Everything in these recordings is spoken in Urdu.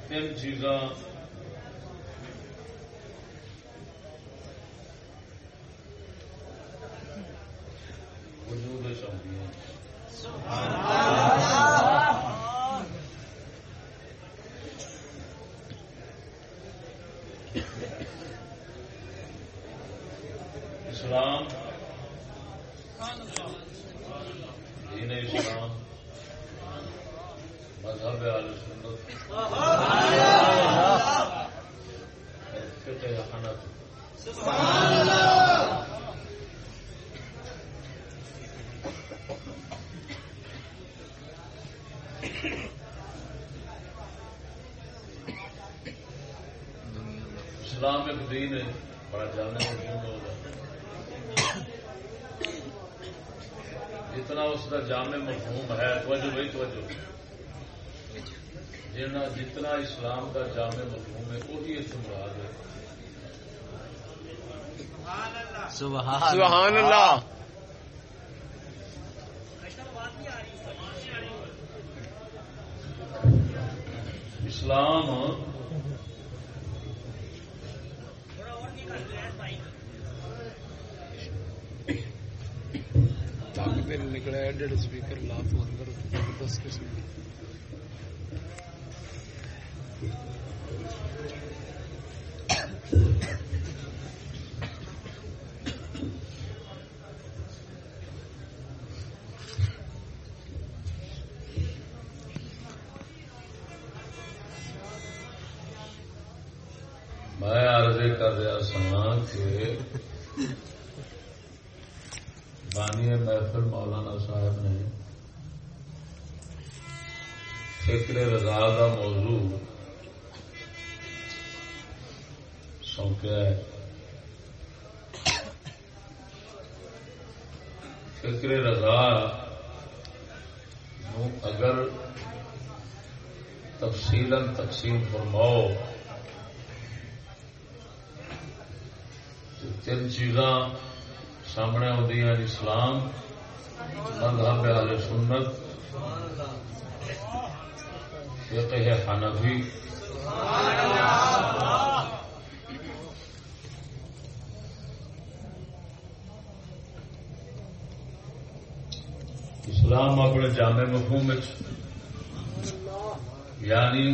تین چیزاں وجود چاہتی ہیں اسلام، دین اسلام، مذہب اہل سنت، فقہ حنفی۔ اسلام ایک دین ہے بڑا جاننے مفہوم ہوگا جتنا اس کا جامع مفہوم ہے توجہ بھائی توجہ جتنا اسلام کا جامع مفہوم ہے وہی اس مراد ہے. سبحان اللہ. اسلام نکلا ایڈیڈ اسپیکر لاف اندر 10 قسم میں عرض کر رہا سنا کہ بانی محفل مولانا صاحب نے فکر رضا کا موضوع سونپیا ہے. فکر رضا اگر تفصیلا تقسیم فرماؤ تو 3 چیزاں سامنے آدی ہیں: اسلام، مذہب اہل سنت، فقہ حنفی. اسلام اپنے جامع مفہوم یعنی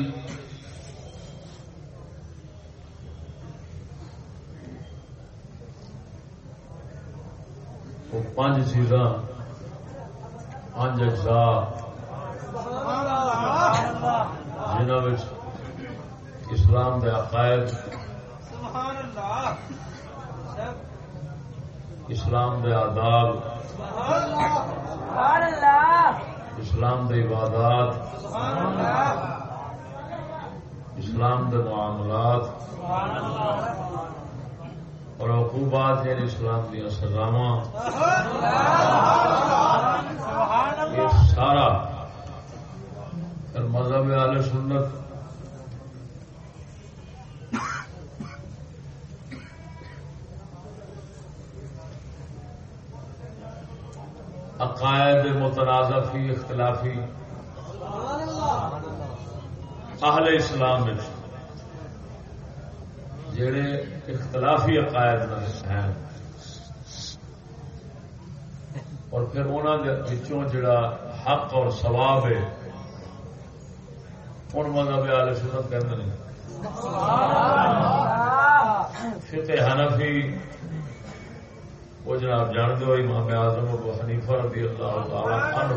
وہ 5 چیزاں 5 اجزاء جنہوں میں اسلام کے عقائد، اسلام کے آداب، اسلام کے عبادات، اسلام کے معاملات اور عقوبات یعنی اسلام کی سزاواں، یہ سارا مذہب اہل سنت عقائد متنازع فی اختلافی اہل اسلام میں جڑے اختلافی عقائد ہیں اور پھر انہوں کے جڑا حق اور ثواب ہے ان مذہب اہل سنت کہتے ہیں. فقہ حنفی وہ جناب جانتے ہو امام اعظم ابو حنیفہ رضی اللہ تعالی عنہ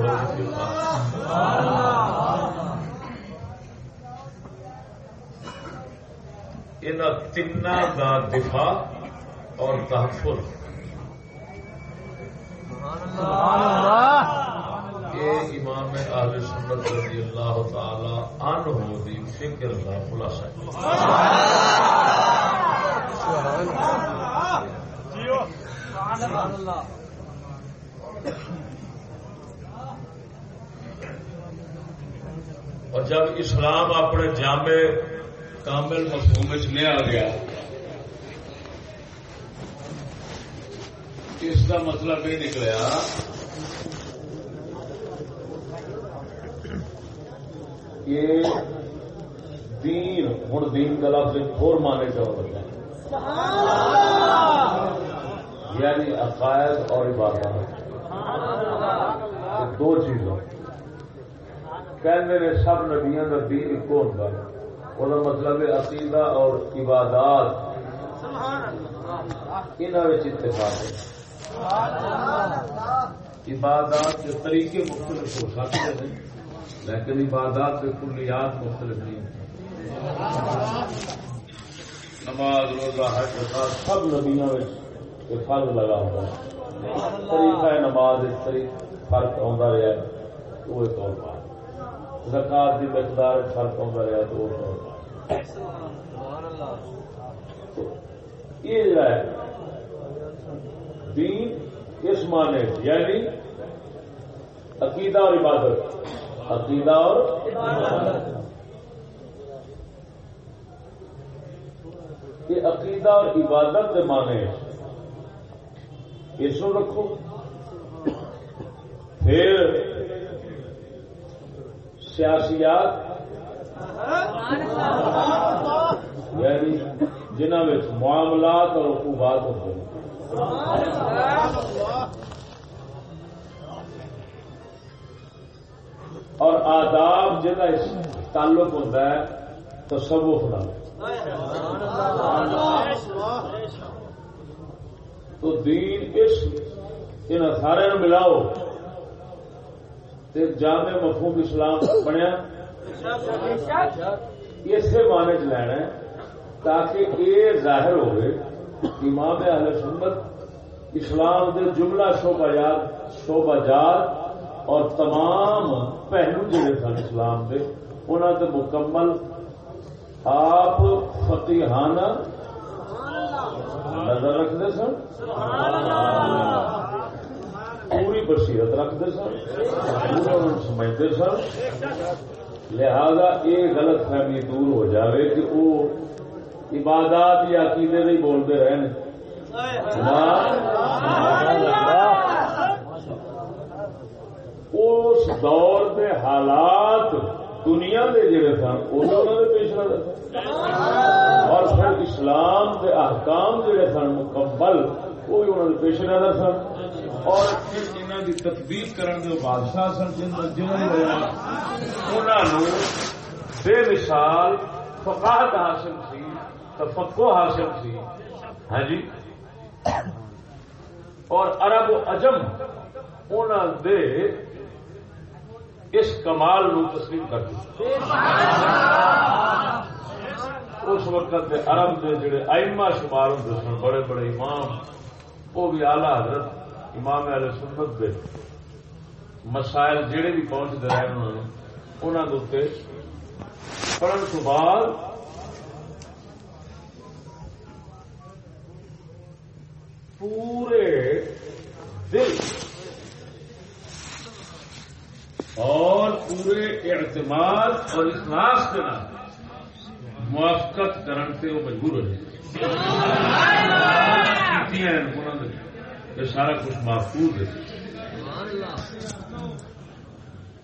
ان 3 کا دفاع اور تحفظ یہ امام اہل سنت رضی اللہ تعالی عنہ دی فکر کا خلاصہ ہے. اور جب اسلام اپنے جامع کامل مفہوم لے آ گیا اس کا مطلب یہ نکلا کہ دین ہوں دین کا لفظ اور مانے کا ہوتا ہے یعنی عقائد اور عبادات 2 چیزوں کہنے نے سب نبیوں کا دین ایک ہوتا ہے. وہ مطلب ہے عقیدہ اور عبادات انہوں میں اتفاق ہے. عبادات کے طریقے مختلف ہو سکتے ہیں لیکن عبادات کے کلیات مختلف نہیں ہیں. نماز، روزہ، حج، زکات سب نبیوں میں فرق لگا ہوا ہے. طریقہ نماز فرق آتا رہا ہے تو وہ طور پر زکات کی مقدار فرق آتا رہا تو وہ طور پر یہ جڑا ہے دین اس معنی یعنی عقیدہ اور عبادت، عقیدہ اور عبادت، یہ عقیدہ اور عبادت کے معنی اس کو رکھو. پھر سیاسیات یعنی جنہوں میں معاملات اور عقوبات ہوتے ہیں، اور آداب جنہ تعلق ہوتا ہے تصوف نال. تو دین اس ان سارے ملاؤ تے جامع مفہوم اسلام بنیا. اسے معنی چ لینا ہے تاکہ یہ ظاہر ہوئے امام اہل سنت اسلام دے جملہ شعبہ جات اور تمام پہلو جڑے سن اسلام دے انہاں تے مکمل آپ فقیہانہ نظر رکھتے سن، پوری بصیرت رکھتے سن، پورا سمجھتے سن. لہذا یہ غلط فہمی دور ہو جاوے کہ وہ عبادات یا عقیدے نہیں بولتے رہے. اس دور کے حالات دنیا کے جڑے سن انہوں نے پیش نظر، اور پھر اسلام کے احکام جڑے سن مکمل وہ بھی انہوں نے پیش نظر سن. اور پھر انہوں کی تطبیق کرنے کے بادشاہ سن جنہوں بے مثال فقاہت حاصل سی، تفقہ حاصل سی. ہاں جی. اور عرب و عجم انہوں دے اس کمال نو تسلیم کر دی. اس وقت دے عرب دے جڑے ائمہ شمار ہوتے سن، بڑے بڑے امام، وہ بھی اعلی حضرت امام اہل سنت دے مسائل جڑے بھی پہنچتے رہے انہوں کے پڑھن تو بعد پورے دل اور پورے اعتماد اور اخلاص کے نام موافقت کرنے سے وہ مجبور ہو جائے. یہ سارا کچھ محفوظ ہے.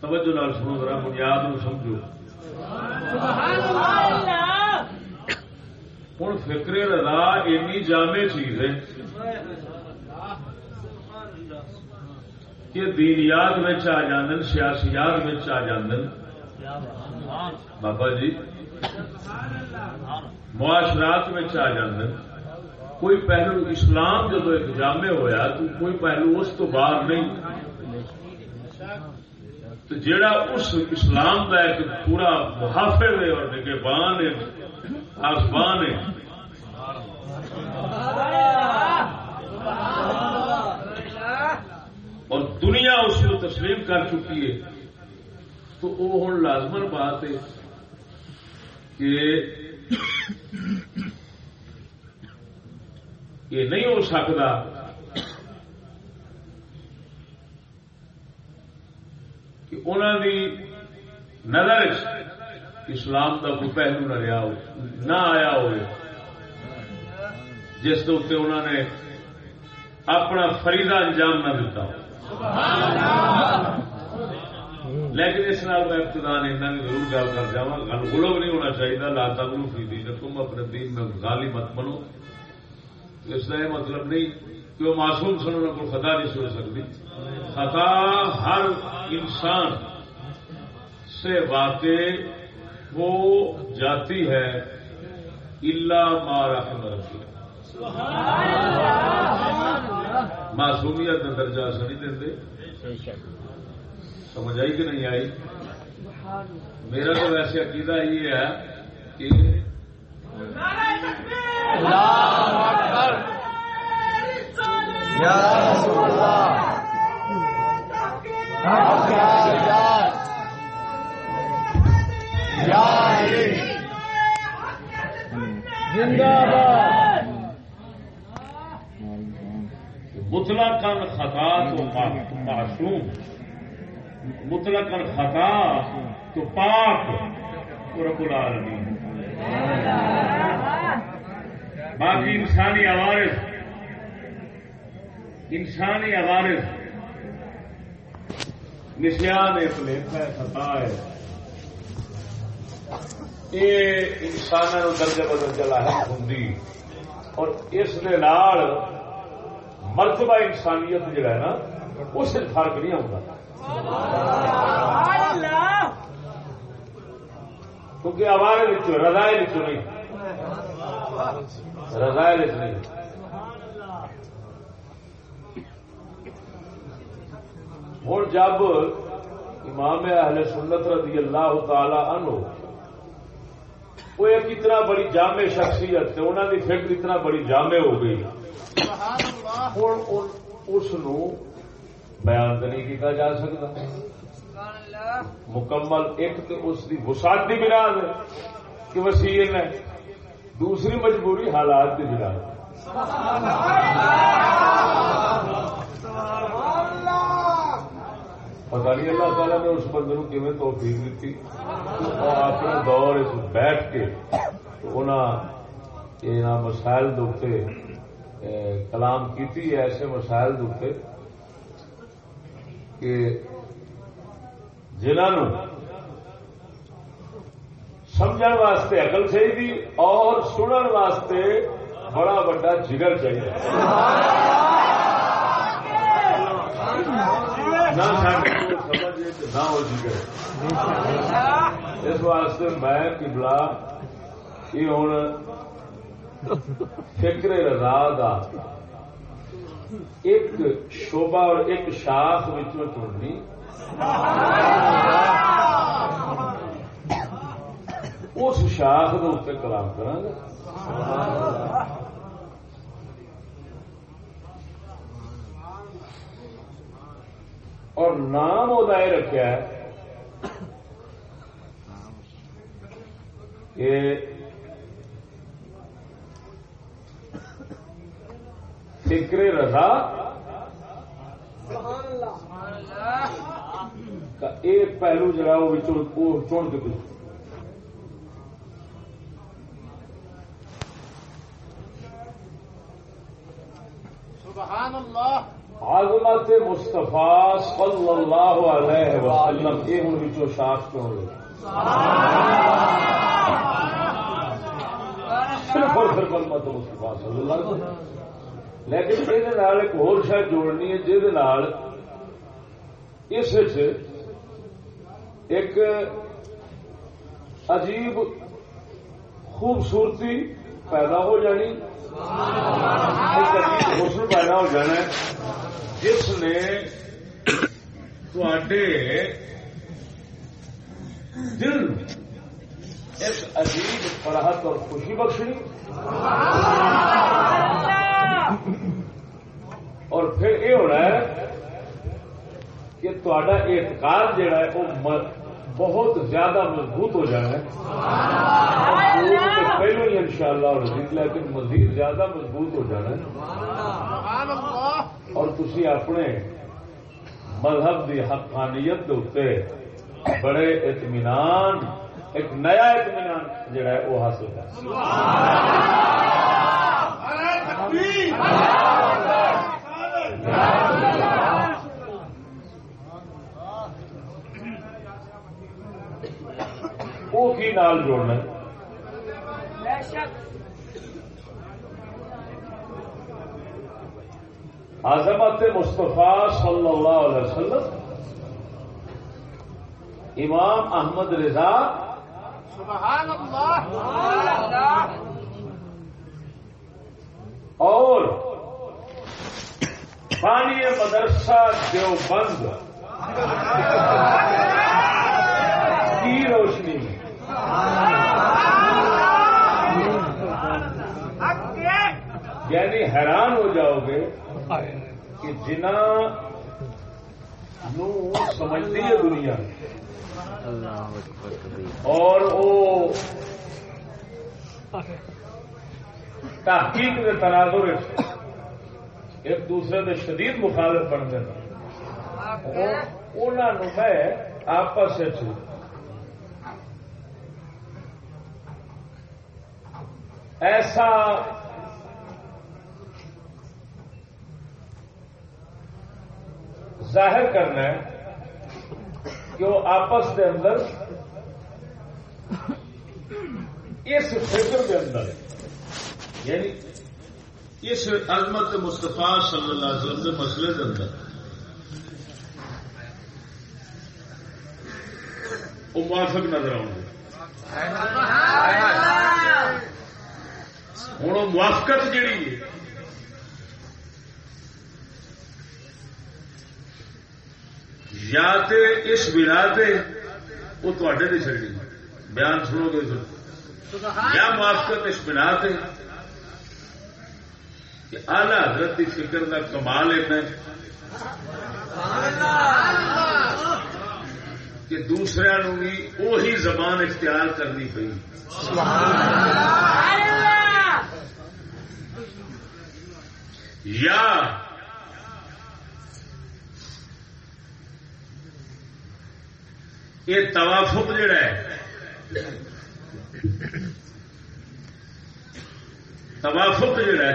توجہ نال سنو ذرا، بنیاد نو سمجھو. ہوں فکر رضا اینی جامع چیز ہے کہ دینیات میں آ جاندن، سیاسیات میں آ جاندن. بابا جی معاشرات میں آ جاندن. کوئی پہلو اسلام جب ایک جامع ہویا تو کوئی پہلو اس تو باہر نہیں. تو جیڑا اس اسلام کا ایک پورا محافظ ہے اور نگہبان ہے، آسمان ہے، اور دنیا اس کو تسلیم کر چکی ہے، تو وہ ہوں لازمن بات ہے کہ یہ نہیں ہو سکتا کہ انہوں کی نظر اسلام کا کوئی پہلو نہ رہا ہو، نہ آیا ہو جس کے اتنے انہوں نے اپنا فریضہ انجام نہ دیتا ہو. لیکن اس نال میں ابتدان اتنا بھی ضرور گل کر جا، گل غلو نہیں ہونا چاہیے. لا تغلو فی دینکم، اپنے دین میں غالی مت بنو. اس کا یہ مطلب نہیں کہ وہ معصوم سن، انہوں کو خطا نہیں سن سکتی. خطا ہر انسان سے واقع ہو جاتی ہے الا ما رحم ربی. معصومیت کا درجہ سے نہیں دیں. سمجھ آئی کہ نہیں آئی؟ میرا تو ویسے عقیدہ یہ ہے کہ زندہ باد. مطلقاً خطا تو معصوم، مطلقاً خطا تو پاک رب العالمین. باقی انسانی عوارض نسیان ہے، پلیت ہے، خطا ہے، یہ انسانوں درجے بدرجہ لاحق ہوں اور اس دے نال مرتبہ انسانیت جڑا ہے نا اس سے فرق نہیں ہوتا. کیونکہ عوارض رضائل نہیں، رضائل نہیں. اور جب امام اہل سنت رضی اللہ تعالی عنہ وہ ایک اتنا بڑی جامع شخصیت ہے، انہوں کی فکر اتنا بڑی جامع ہو گئی، اس بیان تو نہیں کیا جا سکتا مکمل. ایک تو اس کی وسعت کی بنا کہ وسیع ہے، دوسری مجبوری حالات کی بنا. پتا نہیں اللہ تعالیٰ نے اس بندے کو کیویں توفیق دیتی اور اپنے دور اس بیٹھ کے انہاں مسائل دے کلام کیتی ہے، ایسے مسائل دے کہ جنہوں سمجھن واسطے عقل چاہیے اور سنن واسطے بڑا بڑا جگر چاہیے. نہ ہو جگر. اس واسطے میں قبلہ یہ ہوں فکر رضا دا ایک شعبہ اور ایک شاخ چننی، اس شاخ کے اتنے کلام کرا گا. اور نام وہ رکھا ہے کہ فکر رضا کا ایک پہلو جڑا وہ چن کے سبحان اللہ. عظمت مصطفیٰ صلی اللہ علیہ وسلم یہ ہوں شاخ چن لے صرف اور صرف عظمت مصطفیٰ صلی اللہ علیہ وسلم. لیکن یہ ایک ہور شاید جوڑنی ہے جہد اس ایک عجیب خوبصورتی پیدا ہو جانی، ایک عجیب حسن پیدا ہو جانا ہے جس نے دل ایک عجیب فرحت اور خوشی بخشنی، اور پھر یہ ہونا ہے کہ تہاڈا اعتقاد جڑا ہے وہ بہت زیادہ مضبوط ہو جانا ہے. پہلو ہی انشاءاللہ لیکن مزید زیادہ مضبوط ہو جانا ہے، اور تسی اپنے مذہب کی حقانیت کے اتنے بڑے اطمینان، ایک نیا اطمینان جڑا ہے وہ حاصل کر. وہ کی نال جوڑنا عظمت مصطفیٰ صلی اللہ علیہ وسلم امام احمد رضا سبحان اللہ اور بانی مدرسہ دیوبند کی روشنی میں یعنی حیران ہو جاؤ گے کہ جنہوں سمجھتی ہے دنیا اور وہ تحقیق کے تناظر ایک دوسرے کے شدید مخالف بنتے ہیں انہوں میں آپس ایسا ظاہر کرنا ہے کہ وہ آپس کے اندر اس فکر کے اندر یعنی اس عظمت مصطفیٰ صلی اللہ علیہ وسلم کے مسئلے کے اندر وہ موافق نظر آؤں گے. ہوں وہ موافقت جیڑی ہے یا تے اس بنا تے وہ تھوڑے نہیں چڑی بیان سنو گے یا موافقت اس بنا تے کہ اعلی حضرت کی فکر کا کمال ہے کہ دوسرے نو بھی وہی زبان اختیار کرنی پئی یا یہ توافق جڑا ہے توافق جڑا ہے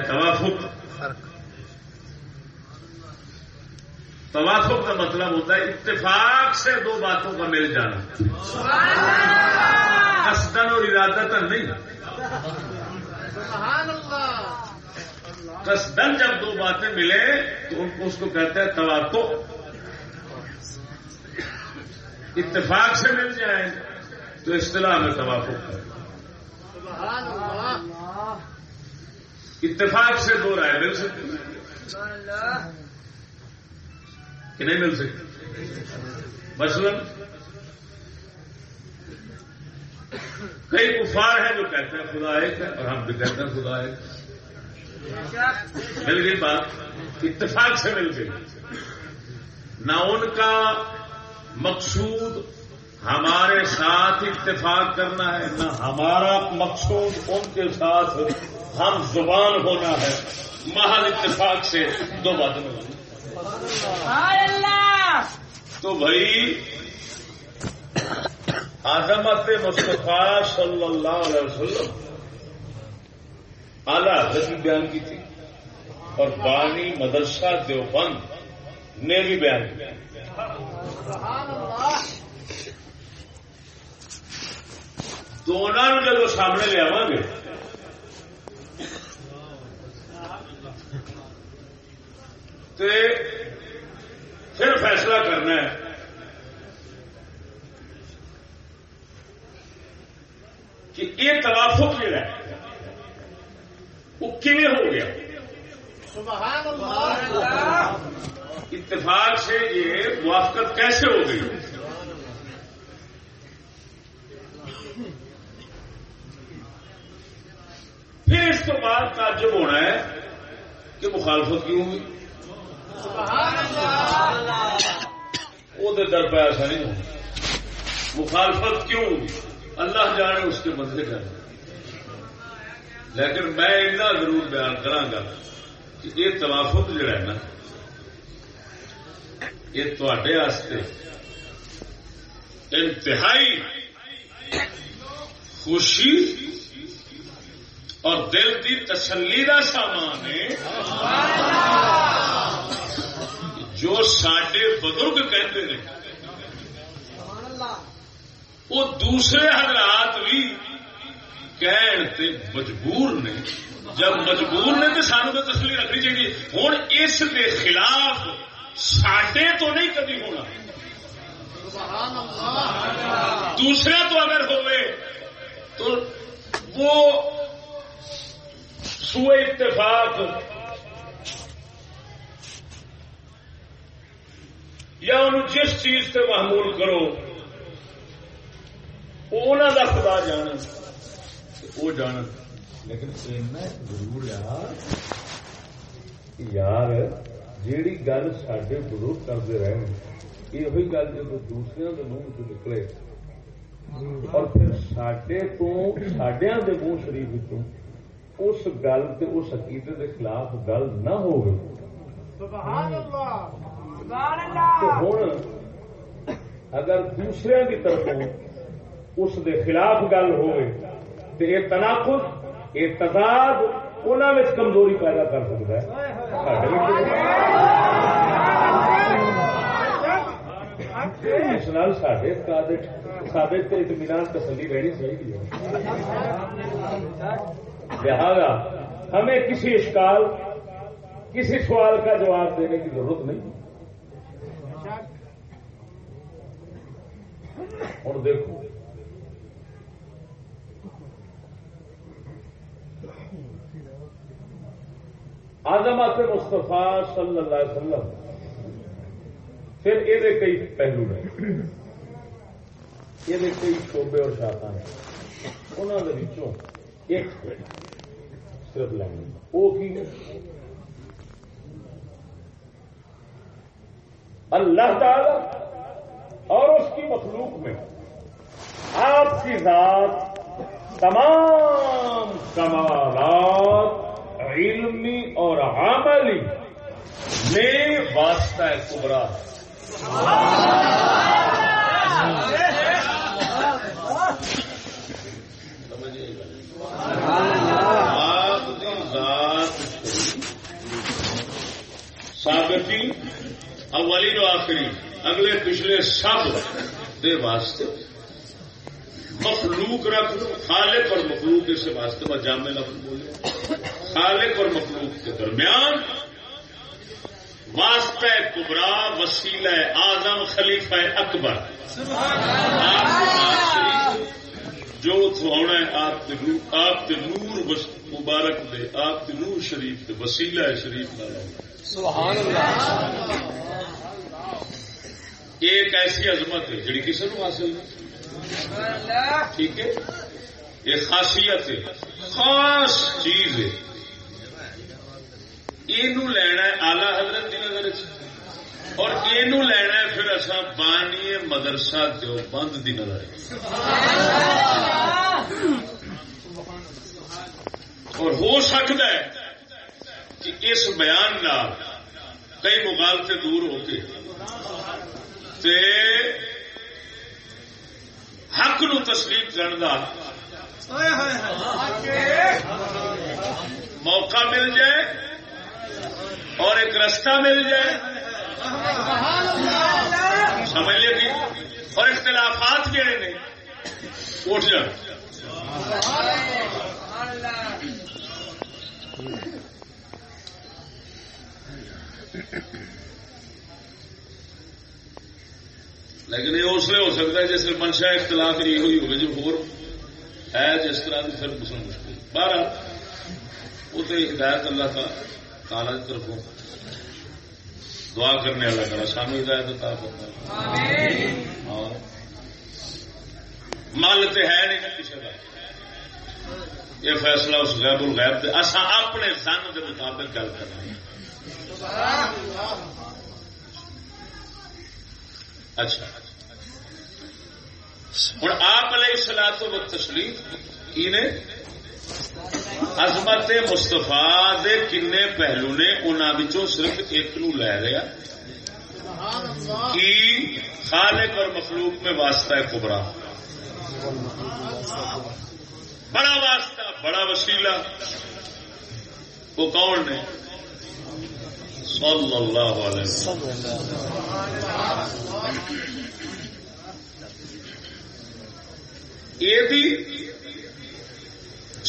توافق کا مطلب ہوتا ہے اتفاق سے دو باتوں کا مل جانا قصدن اور ارادتن نہیں. قصدن جب دو باتیں ملے تو ان کو اس کو کہتے ہیں تواتق. اتفاق سے مل جائیں تو اصطلاح میں توافق ہے. اتفاق سے دو رائے مل سکتی کہ نہیں مل سکتی. مثلا کئی کفار ہیں جو کہتے ہیں خدا ایک ہے اور ہم بھی کہتے ہیں خدا ایک. مل گئی بات, اتفاق سے مل گئی. نہ ان کا مقصود ہمارے ساتھ اتفاق کرنا ہے نہ ہمارا مقصود ان کے ساتھ ہم زبان ہونا ہے. محض اتفاق سے دو باتیں ملیں. تو بھائی عظمت مصطفیٰ صلی اللہ علیہ وسلم اعلی حضرت بھی بیان کی تھی اور بانی مدرسہ دیوبند نے بھی بیان کیا. دونوں جب سامنے لے آواں گے تو پھر فیصلہ کرنا ہے کہ یہ توافق جڑا ہے وہ کیویں ہو گیا. سبحان اللہ. اتفاق سے یہ موافقت کیسے ہو گئی. پھر اس کے بعد تعجب ہونا ہے کہ مخالفت کیوں ہوئی. وہ در پہ ایسا نہیں ہوگا. مخالفت کیوں ہوئی اللہ جانے اس کے بدلے کر. لیکن میں اتنا ضرور بیان کراں گا کہ یہ توافق جڑا ہے نا یہ تواڈے واسطے انتہائی خوشی اور دل کی تسلی کا سامان ہے. جو ساڈے بزرگ کہتے ہیں وہ دوسرے حضرات بھی کہن تے مجبور نے. جب مجبور نے تو سانو تو تسلی رکھنی چاہیے. ہوں اس کے خلاف ساڈے تو نہیں کبھی ہونا. دوسرا تو اگر ہوئے تو وہ سوء اتفاق یا انہوں جس چیز سے معمول کرو انہوں کا خدا جان وہ جان. لیکن ضرور یار جیڑی گل سڈے بزرگ کرتے رہے یہ گل جب دوسرے کے منہ سے نکلے اور پھر سڈیا کے منہ شریف اس گل تے اس عقیدے کے خلاف گل نہ ہو ہوں اگر دوسرے کی طرف اس دے خلاف گل ہوئے تو یہ تناقض یہ تضاد انہوں میں کمزوری پیدا کر سکتا ہے. اس نال سارے ثابت اطمینان تسلی رہنی چاہیے. لہذا ہمیں کسی اشکال کسی سوال کا جواب دینے کی ضرورت نہیں. اور دیکھو عظمت مصطفیٰ صلی اللہ علیہ وسلم پھر یہ کئی پہلو نے یہ کئی شعبے اور شاخا نے انہوں نے ایک صرف لینی وہ کی اللہ تعالی اور اس کی مخلوق میں آپ کی ذات تمام کمالات علمی اور عملی میں واسطہ کبرا ہے. آپ کی ذات ثابتی اولین و آخری اگلے پچھلے سب دے واسطے مخلوق رکھ دو. خالق اور مخلوق اس واسطے میں جامع لفظ بولے خالق اور مخلوق کے درمیان واسطہ کبرا وسیلہ اعظم خلیفہ اکبر جو ہونا ہے آپ کے نور مبارک دے آپ کے نور شریف دے وسیلہ شریف کا سبحان اللہ. ایک ایسی عظمت ہے جڑی کسی کو حاصل نہیں. ٹھیک ہے یہ خاصیت ہے خاص چیز ہے. یہ لینا ہے آلہ حضرت کی نظر اور یہ لینا ہے پھر اصا بانی مدرسہ دیوبند کی نظر. اور ہو سکتا ہے کہ اس بیان نہ کئی مغالطے دور ہو کے حق نو تسلیم کرنے کا موقع مل جائے اور ایک رستہ مل جائے سمجھ لے گی اور اختلافات جڑے نے اٹھ جان. لیکن یہ اس لیے ہو سکتا ہے جیسے منشا اختلاف نہیں ہوئی ہوگی جو ہو ہے جس طرح کی پھر مسلم مشکل. بہرحال وہ تو ہدایت اللہ تعالی کی طرف دعا کرنے والا کرا سانو ہدایت عطا فرمائے. اور مال تو ہے نہیں نا کسی کا. یہ فیصلہ اس غیب الغیب سے اصا اپنے زن کے مطابق گل کرنا. اچھا ہوں آپ علیہ الصلوۃ والتسلیم کی نے عظمت مصطفیٰ دے کنے پہلو نے انہوں صرف ایک نو لے لیا کی خالق اور مخلوق میں واسطہ کبرا. بڑا واسطہ بڑا وسیلہ وہ کون نے صلی اللہ علیہ وسلم. یہ بھی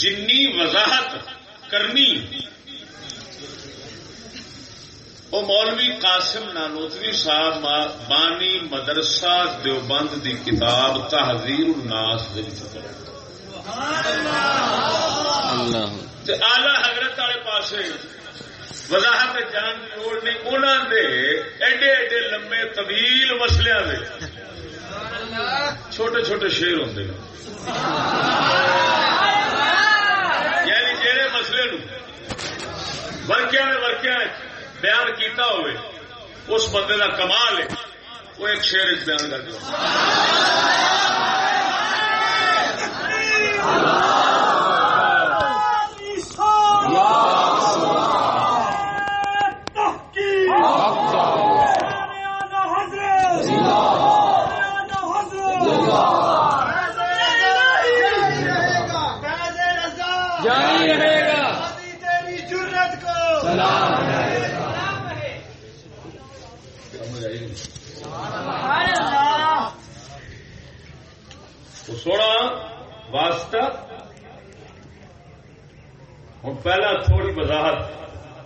جنی وضاحت کرنی وہ مولوی قاسم نانوتوی صاحب بانی مدرسہ دیوبند دی کتاب تحذیر الناس آلہ حضرت والے پاسے وضاحت جان کی لوڑ نہیں. انہوں نے ایڈے ایڈے لمبے طویل مسلیاں دے چھوٹے چھوٹے شیر ہوتے ہیں. یعنی جہے مسئلے نو ورکیاں نے ورکیاں بیان کیتا ہوئے اس بندے کا کمال ہے وہ ایک شیر بیان کر دیا. کلمہ واسطہ. ہوں پہلا تھوڑی وضاحت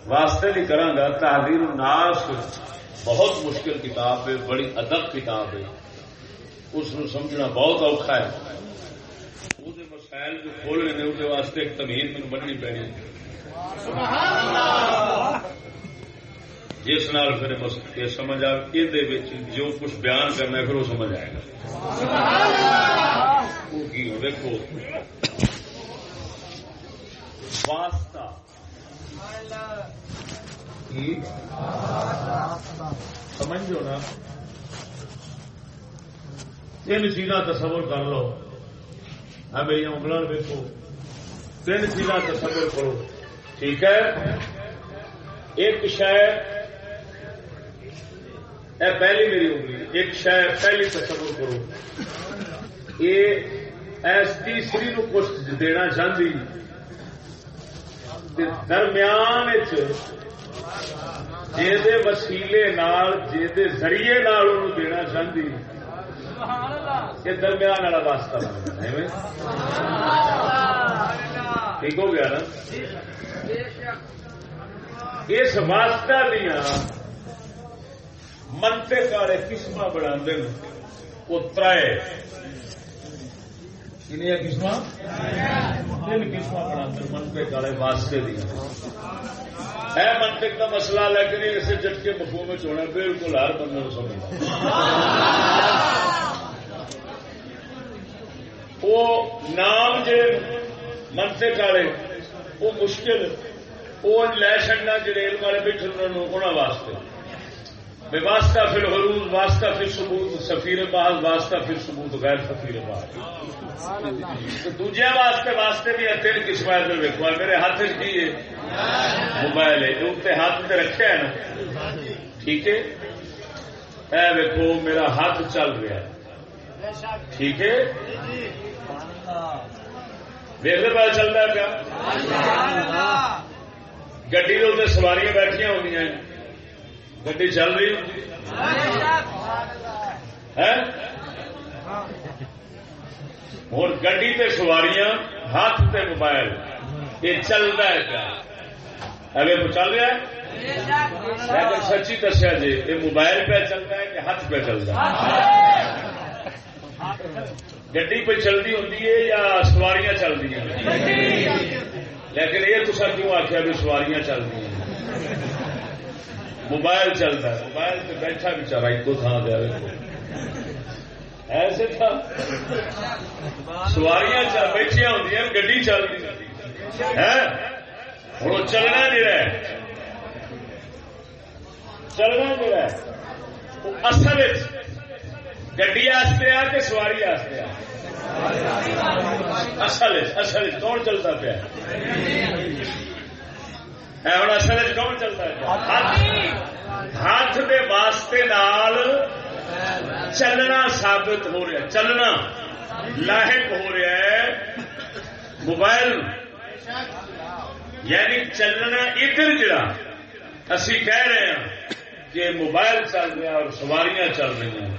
واسطے نہیں کروں گا. تحریر الناس بہت مشکل کتاب ہے, بڑی ادب کتاب ہے, اس کو سمجھنا بہت اوکھا ہے. وہ مسائل جو کھولنے نے اس واسطے ایک تمہید میں بننی پڑی, جس نال پھر یہ سمجھ آ یہ جو کچھ بیان کرنا ہے پھر وہ سمجھ آئے گا. وہ کی ہو دیکھو واسطہ سمجھو نا, تین چیزاں تصور کر لو. ہاں میری انگلوں دیکھو, تین چیزاں تصور کرو, ٹھیک ہے. ایک شاید اے پہلی میری انگلی, ایک شاید پہلی تصور کرو, یہ ایس تیسری نو کچھ دینا چاہتی, درمیان جے وسیلے نال جے ذریعے نال انہوں دینا چاہتی, یہ درمیان والا واسطہ بننا ہے. ٹھیک ہو گیا نا. اس واسطہ دیا منطق والے قسم بنا وہ ترائے قسم تین قسم بنا منطق والے واسطے دیا ہے. منطق کا مسئلہ لیکن اسے جٹکے مفہوم میں ہونا بالکل ہر بندے کو سمجھنا. وہ نام جے منطق والے وہ مشکل وہ لے چڑنا جڑے علم والے بیٹھے انہوں واسطے بے واسطہ پھر حروف واسطہ پھر ثبوت سفیر بعض واسطہ پھر ثبوت غیر سفیر بعض. دوجے واسطے بھی تین قسم ویکو. میرے ہاتھ کی موبائل ہے اتنے ہاتھ سے رکھے ہے نا, ٹھیک ہے. اے ویکو میرا ہاتھ چل رہا ہے, ٹھیک ہے. دیکھتے پتا چلتا ہے کیا گڈی کے اتنے سواریاں بیٹھیا ہوتی ہیں, گڈی چل رہی ہوتی ہے. اور گڈی تے سواریاں ہاتھ تے موبائل یہ چلتا ہے کیا ابھی چل رہا ہے. لیکن سچی دسیا جی یہ موبائل پہ چلتا ہے کہ ہاتھ پہ چلتا ہے؟ گڈی پہ چلتی ہوتی ہے یا سواریاں چلتی ہیں؟ لیکن یہ تو سر کیوں آخیا بھی سواریاں چلتی ہیں؟ موبائل چلتا ہے, موبائل پہ بیٹھا بچارا ایک تو تھان دیا ایسے تھا. سواریاں بیٹھیا ہوتی ہیں, گڈی چلتی ہے. ہوں چلنا جڑا ہے وہ اصل گڈی واسطے آ کہ سواری واسطے آ؟ اصل کون چلتا پیا ہوں؟ اصل کون چلتا پیا؟ ہاتھ کے واسطے نال چلنا ثابت ہو رہا, چلنا لاحق ہو رہا ہے موبائل. یعنی چلنا ادھر جڑا اسی کہہ رہے ہیں کہ موبائل چل رہا اور سواریاں چل رہی ہیں,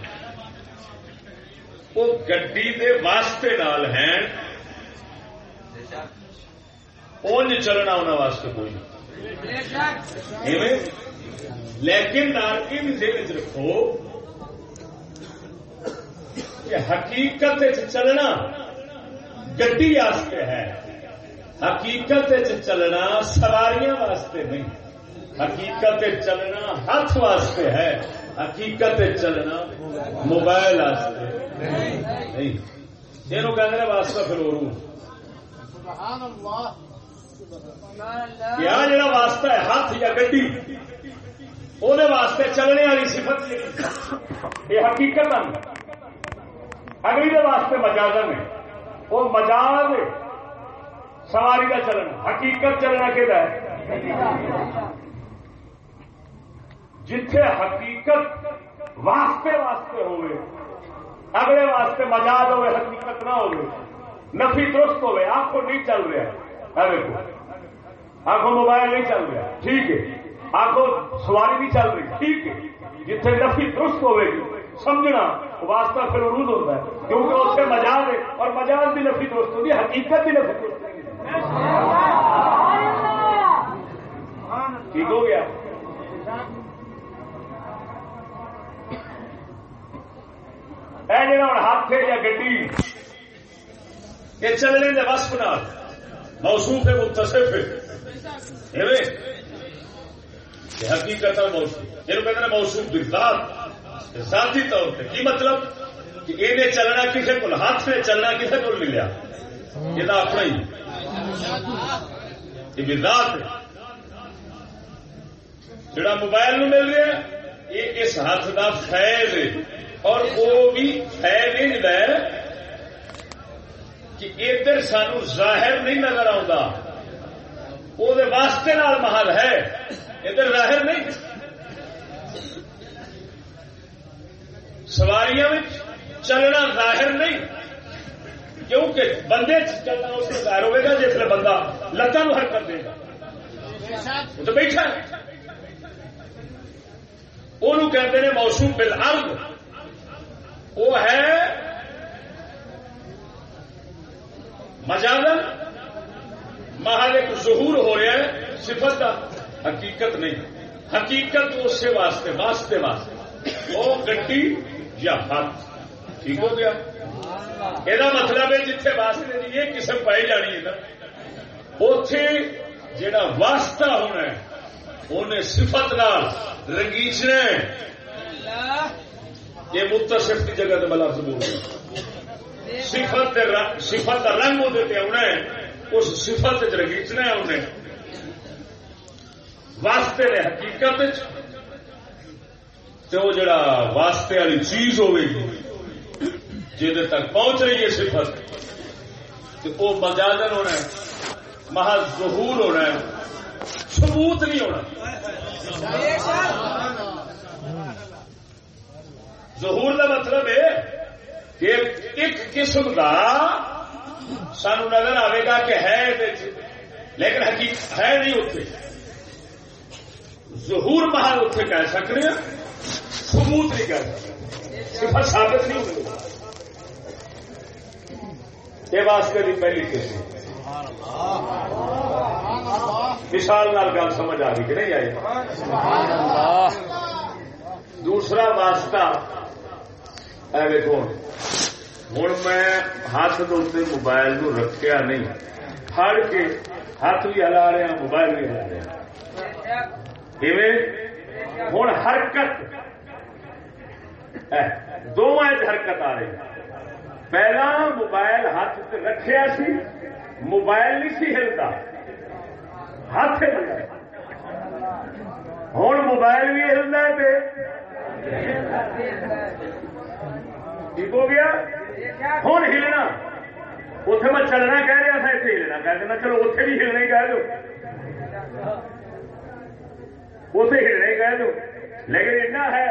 وہ گڈی دے واسطے نال ہیں. اونج چلنا انہوں واسطے کوئی نہیں. لیکن نال یہ بھی ذہن چ رکھو کہ حقیقت چلنا گڈی واسطے ہے, حقیقت چلنا سواریاں واسطے نہیں. حقیقت چلنا ہاتھ واسطے ہے, حقیقت چلنا موبائل واسطے نہیں. یہ کہتے ہیں واسطہ پھر یہاں جڑا واسطہ ہے ہاتھ یا گڈی وہ واسطے چلنے والی صفت یہ حقیقت اگلی دے واسطے مجازن ہے. وہ مجاز سواری کا چلنا, حقیقت چلنا کہ جتھے حقیقت واسطے ہوئے اگلے واسطے مجاز ہوئے, حقیقت نہ ہوئے, نفی درست ہوئے. آنکھوں نہیں چل رہا ہے, آنکھوں موبائل نہیں چل رہا, ٹھیک ہے. آنکھوں سواری نہیں چل رہی, ٹھیک ہے. جتھے نفی درست ہوئے گی سمجھنا واسطہ پھر عروج ہوتا ہے، کیونکہ اس سے مجاز ہے، اور مجاز بھی نفی درست ہوتی ہے، حقیقت بھی نفی درست ہوتی ہے۔ ٹھیک ہو گیا؟ اے جڑا ہوں ہاتھ ہے یا گڈی یہ چلنے کے وصف نال موصوف ہے، متصف ہے، حقیقت موصوف یہ کہتے ہیں موصوف بالذات ذاتی طور پہ۔ کی مطلب کہ یہ چلنا کسی کو، ہاتھ سے چلنا کسی کو ملیا، یہ تو اپنا ہی یہ بالذات ہے۔ جڑا موبائل نو مل رہا ہے یہ اس ہاتھ کا فیض ہے، اور وہ بھی فیض ہے کہ ادھر سانو ظاہر نہیں نظر آتا، وہ واسطے نال محل ہے، ادھر ظاہر نہیں۔ سواریاں میں چلنا ظاہر نہیں، کیونکہ بندے چلنا اس میں ظاہر ہوئے گا جس میں بندہ لتاں نو حرکت دے گا، وہ تو بیٹھا ہے۔ وہ کہتے ہیں موصوف بالعرض، وہ ہے مجازن محل ایک ظہور ہو رہا ہے صفت کا، حقیقت نہیں۔ حقیقت اس سے واسطے وہ گڈی یا ہاتھ۔ ٹھیک ہو گیا؟ یہ مطلب ہے جتنے واسطے کی یہ قسم پائی جانی ہے نا، اتے جڑا واسطہ ہونا ہے انہیں صفت نال رنگیچنا ہے۔ یہ متصف کی جگہ بلا ضرور صفت کا رنگ وہ آنا ہے، اس صفت رنگیچنا ہے انہیں واسطے نے حقیقت وہ جڑا واسطے والی چیز ہوئے گی جہد تک پہنچ رہی ہے صفت، وہ مجازن ہونا ہے، محض ظہور ہونا ہے، ثبوت نہیں ہونا۔ ظہور کا مطلب ہے کہ ایک قسم کا سانو نظر آئے گا کہ ہے، لیکن حقیقت ہے نہیں اتنے۔ ظہور محل اتنے کہہ سکتے ہیں، ثبوت نہیں کہہ سکتے، صفت ثابت نہیں ہوگی۔ یہ واسطے کی پہلی قسم۔ مثال نال گل سمجھ آ گئی کہ نہیں آئی؟ دوسرا واسطہ دیکھو، ہوں میں ہاتھ کے موبائل نو رکھیا نہیں، پھڑ کے ہاتھ بھی ہلا رہا موبائل بھی ہلا رہا، ہوں حرکت دونوں حرکت آ رہی۔ پہلا موبائل ہاتھ سے رکھیا سی، موبائل نہیں سی ہلتا، ہاتھ ہلتا، ہوں موبائل بھی ہلتا ہے۔ ٹھیک ہو گیا؟ ہوں ہلنا، اتنے میں چلنا کہہ رہا تھا، اتنے ہلنا کہہ دینا، چلو اتنے بھی ہلنا ہی کہہ دو، اتنے ہلنا ہی کہہ دو، لیکن اتنا ہے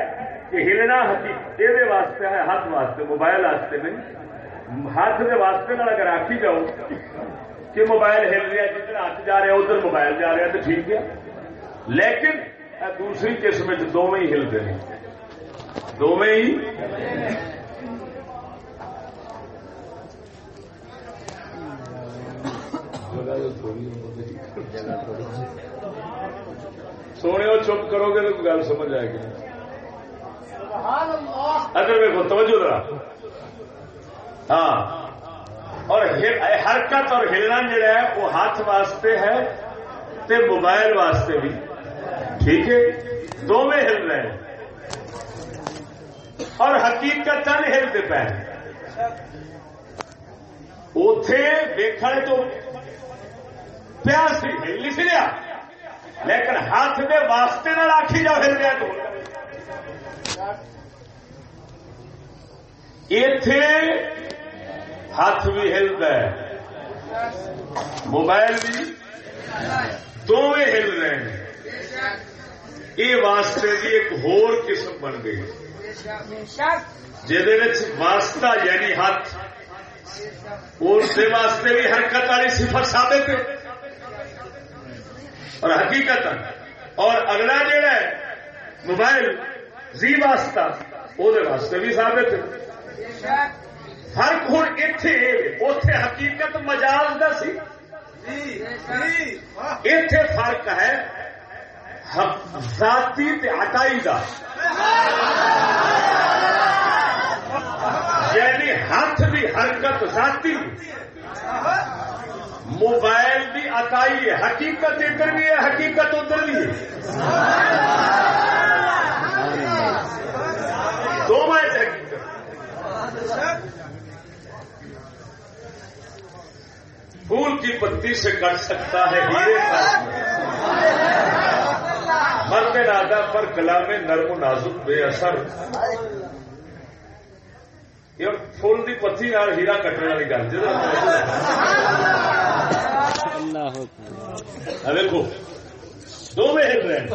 کہ ہلنا یہ واسطے ہے، ہاتھ واسطے، موبائل واسطے نہیں۔ ہاتھ کے واسطے اگر آخی جاؤ کہ موبائل ہل رہا، جدھر ہاتھ جا رہا ادھر موبائل جا رہا تو ٹھیک ہے، لیکن دوسری قسم دونوں ہی ہلتے ہیں، دونوں ہی۔ سونے چپ کرو گے تو گل سمجھ آئے گی۔ اگر دیکھو توجہ ذرا، ہاں، اور حرکت اور ہلنا جڑا ہے وہ ہاتھ واسطے ہے تے موبائل واسطے بھی، ٹھیک ہے، دونوں ہل رہے ہیں اور حقیقت ہلتے پے۔ اتے دیکھنے تو پیاس ہل نہیں سی رہا، لیکن ہاتھ کے واسطے نال آخی جا ہل رہا تو اتے ہاتھ بھی ہلتا ہے، موبائل بھی، دونوں ہل رہے ہیں۔ یہ واسطے کی ایک ہور قسم بن گئی جہد واسطہ یعنی ہاتھ، اس واسطے بھی حرکت والی صفت ثابت ہے اور حقیقت، اور اگلا جڑا ہے موبائل زی واسطہ، وہ واسطے بھی ثابت ہے. فرق ہوں اتے حقیقت مجاز دا سی، اتے فرق ہے ذاتی تے عطائی دا. یعنی ہاتھ دی حرکت ذاتی، موبائل دی عطائی ہے. حقیقت ادھر بھی ہے، حقیقت ادھر بھی ہے. دو حقیقت. پھول کی پتی سے کٹ سکتا ہے ہیرے کا مرد نادا پر کلام نرم و نازک بے اثر. یہ پھول کی پتی نال ہیرا کٹنے والی گل جی. دیکھو دونوں ہل رہے ہیں.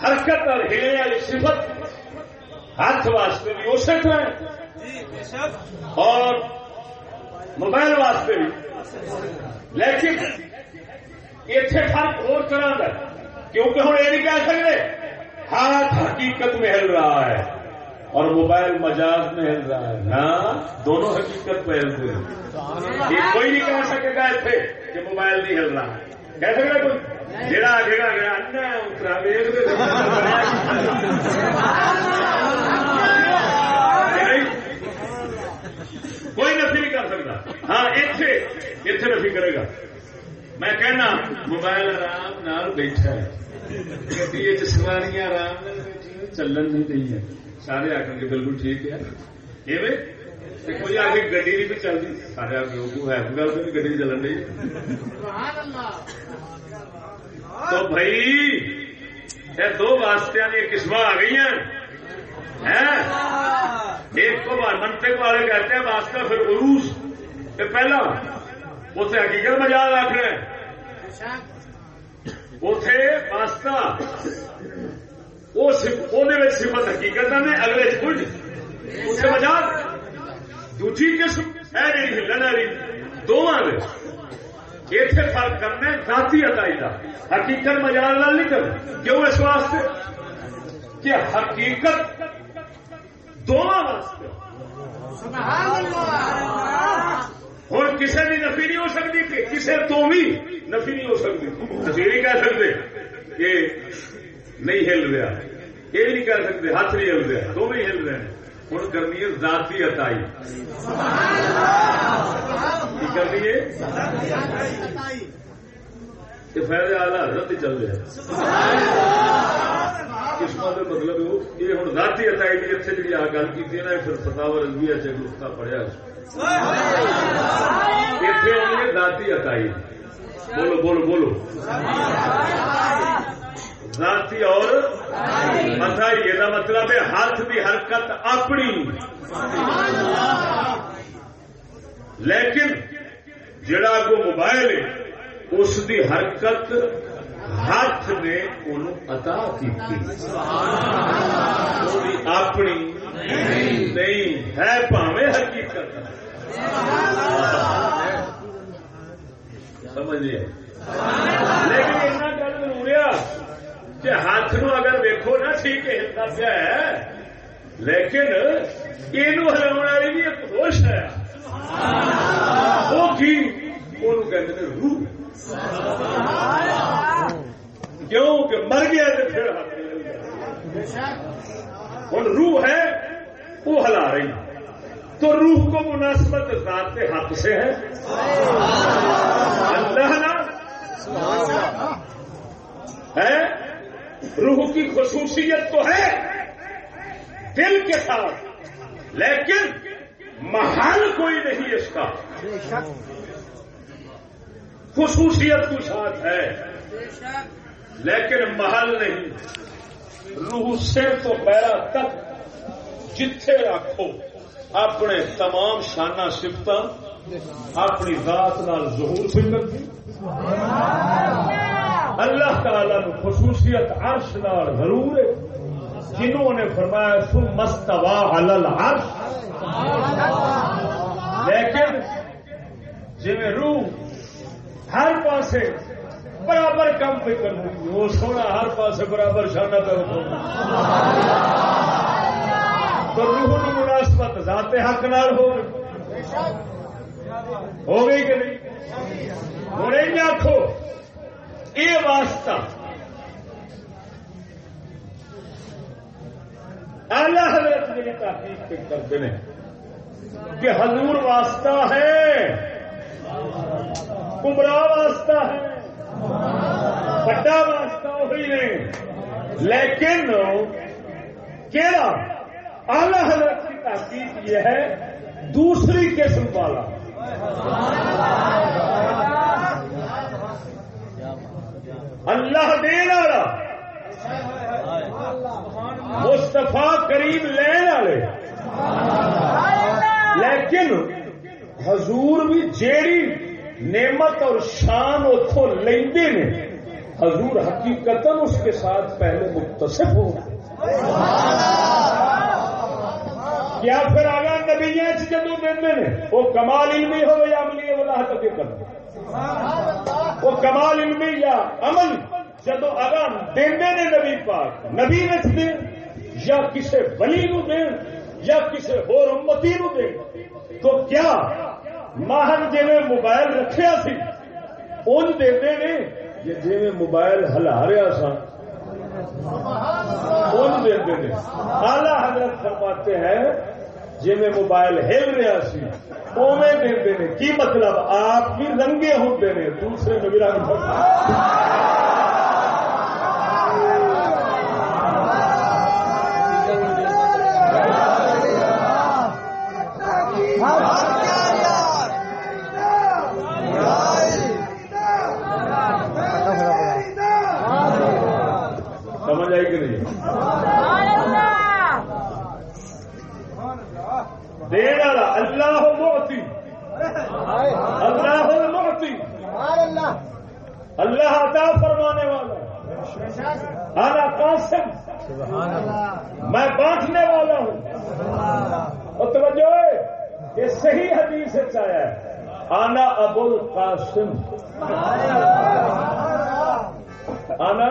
حرکت اور ہلنے والی صفت ہاتھ واسطے بھی ہو سکتا ہے اور موبائل واسطے بھی. لیکن اتنے فرق اور طرح کا، کیونکہ ہم یہ نہیں کہہ سکتے ہاتھ حقیقت میں ہل رہا ہے اور موبائل مجاز میں ہل رہا ہے. نہ، دونوں حقیقت میں ہلتے ہیں. یہ کوئی نہیں کہہ سکے گا اتنے کہ موبائل نہیں ہل رہا ہے. کہہ سکے گا کوئی؟ جڑا آگے گا کوئی نفی نہیں کر سکتا. ہاں اتنے نفی کرے گا. میں کہنا موبائل آرام نال بیٹھا ہے، گڈی سواریاں آرام نال بیٹھی چلن نہیں رہی ہے. سارے آخر کے بالکل ٹھیک ہے. کوئی آ کے گڈی نہیں بھی چلتی، سارے آ کے ہے گل تو گڈی نہیں چلن رہی. تو بھائی یہ دو واسطے کی قسم آ گئی ہیں. ایک کو منطق والے کہتے ہیں واسطہ پھر عروس. پہلا اتنے حقیقت مجاز آخر اتے واسطہ صفت حقیقت نے اگلے کچھ اسے مجاز. دوسری قسم ہے نہیں ہلن والی. دونوں نے اتنے فرق کرنا ہے ذاتی عطائی کا. حقیقت مجاز نال نہیں کرنا. کیوں؟ اس واسطے کہ حقیقت دونوں واسطے ہوں کسی بھی نفی نہیں ہو سکتی کہ کسی تو بھی نفی نہیں ہو سکتی. نفی نہیں کہہ سکتے کہ نہیں ہل رہا، یہ نہیں کہہ سکتے ہاتھ نہیں ہل رہا، دو بھی ہل رہے ہیں. ہوں کرنی ہے ذاتی عطائی. کرنی ہے کہ فیض اعلی حضرت ہی چل رہا قسم کا مطلب یہ ہوں ذاتی عطائی کی اتنے جی آ گل کی نا پھر فتاوا رضویہ چکتا پڑھیا اتنے ہوں ذاتی عطائی. بولو بولو بولو. ذاتی اور عطائی یہ مطلب ہے ہاتھ کی حرکت اپنی، لیکن جڑا کو موبائل ہے اس دی حرکت ہاتھ نے انہوں عطا کی اپنی نہیں ہے پاویں حقیقت. سمجھیے. لیکن اتنا گل ضرور ہے کہ ہاتھ نو اگر ویکھو نا ٹھیک ہے ہلتا پیا ہے، لیکن یہ ہلاؤ والی بھی ایک ہوش ہے. وہ کی کہتے ہیں روح. کیوں کہ مر گیا تو پھر ہوں روح ہے وہ ہلا رہی. تو روح کو مناسبت ذات حق سے ہے. اللہ نا ہے روح کی خصوصیت تو ہے دل کے ساتھ، لیکن محل کوئی نہیں اس کا. خصوصیت تو ساتھ ہے لیکن محل نہیں. روح سے تو پیرا تک جتھے رکھو اپنے تمام شانہ صفت اپنی ذات نال ظہور فکر کی. اللہ تعالی نو خصوصیت عرش نال ضرور ہے، جنہوں نے فرمایا ثم استوى علی العرش. لیکن جی روح ہر پاسے برابر کم پہ کرتی، وہ سونا ہر پاسے برابر شانہ پہ رکھو. تو روح کی مناسبت ذات حق نال ہو گئی کہ نہیں؟ ہوں یہ آخو یہ واسطہ اعلی حضرت میری تحقیق کرتے ہیں کہ حضور واسطہ ہے، کمرا واسطہ ہے، بڑا واسطہ وہی نہیں، لیکن کیڑا اعلی حضرت کی تحقیق یہ ہے دوسری قسم والا اللہ دین والا مصطفیٰ کریم لین والے، لیکن حضور بھی جیڑی نعمت اور شان اتوں لیندے نے حضور حقیقتاً اس کے ساتھ پہلے متصف ہو کیا پھر آگاہ نبی جدو دے وہ کمال علمی ہو یا عملی وضاحت کے کرتے وہ کمال علمی یا عمل جدو آگاہ دے نبی پاک نبی نے دیں یا کسی ولی نو دیں یا کسی اور امتی نو دیں تو کیا ماہر جی موبائل رکھیا سی ان دے نے جی موبائل ہلا رہا سا ان دے اعلی حضرت فرماتے ہیں جی میں موبائل ہل رہا سی اوے دے کی مطلب آپ بھی رنگے ہوتے ہیں دوسرے میں بھی رنگ سمجھ آئی کہ نہیں؟ دین والا اللہ معطی، اللہ المعطی، اللہ عطا فرمانے والا، انا قاسم میں بانٹنے والا ہوں. اور توجہ یہ صحیح حدیث سے آیا ہے انا ابو القاسم، انا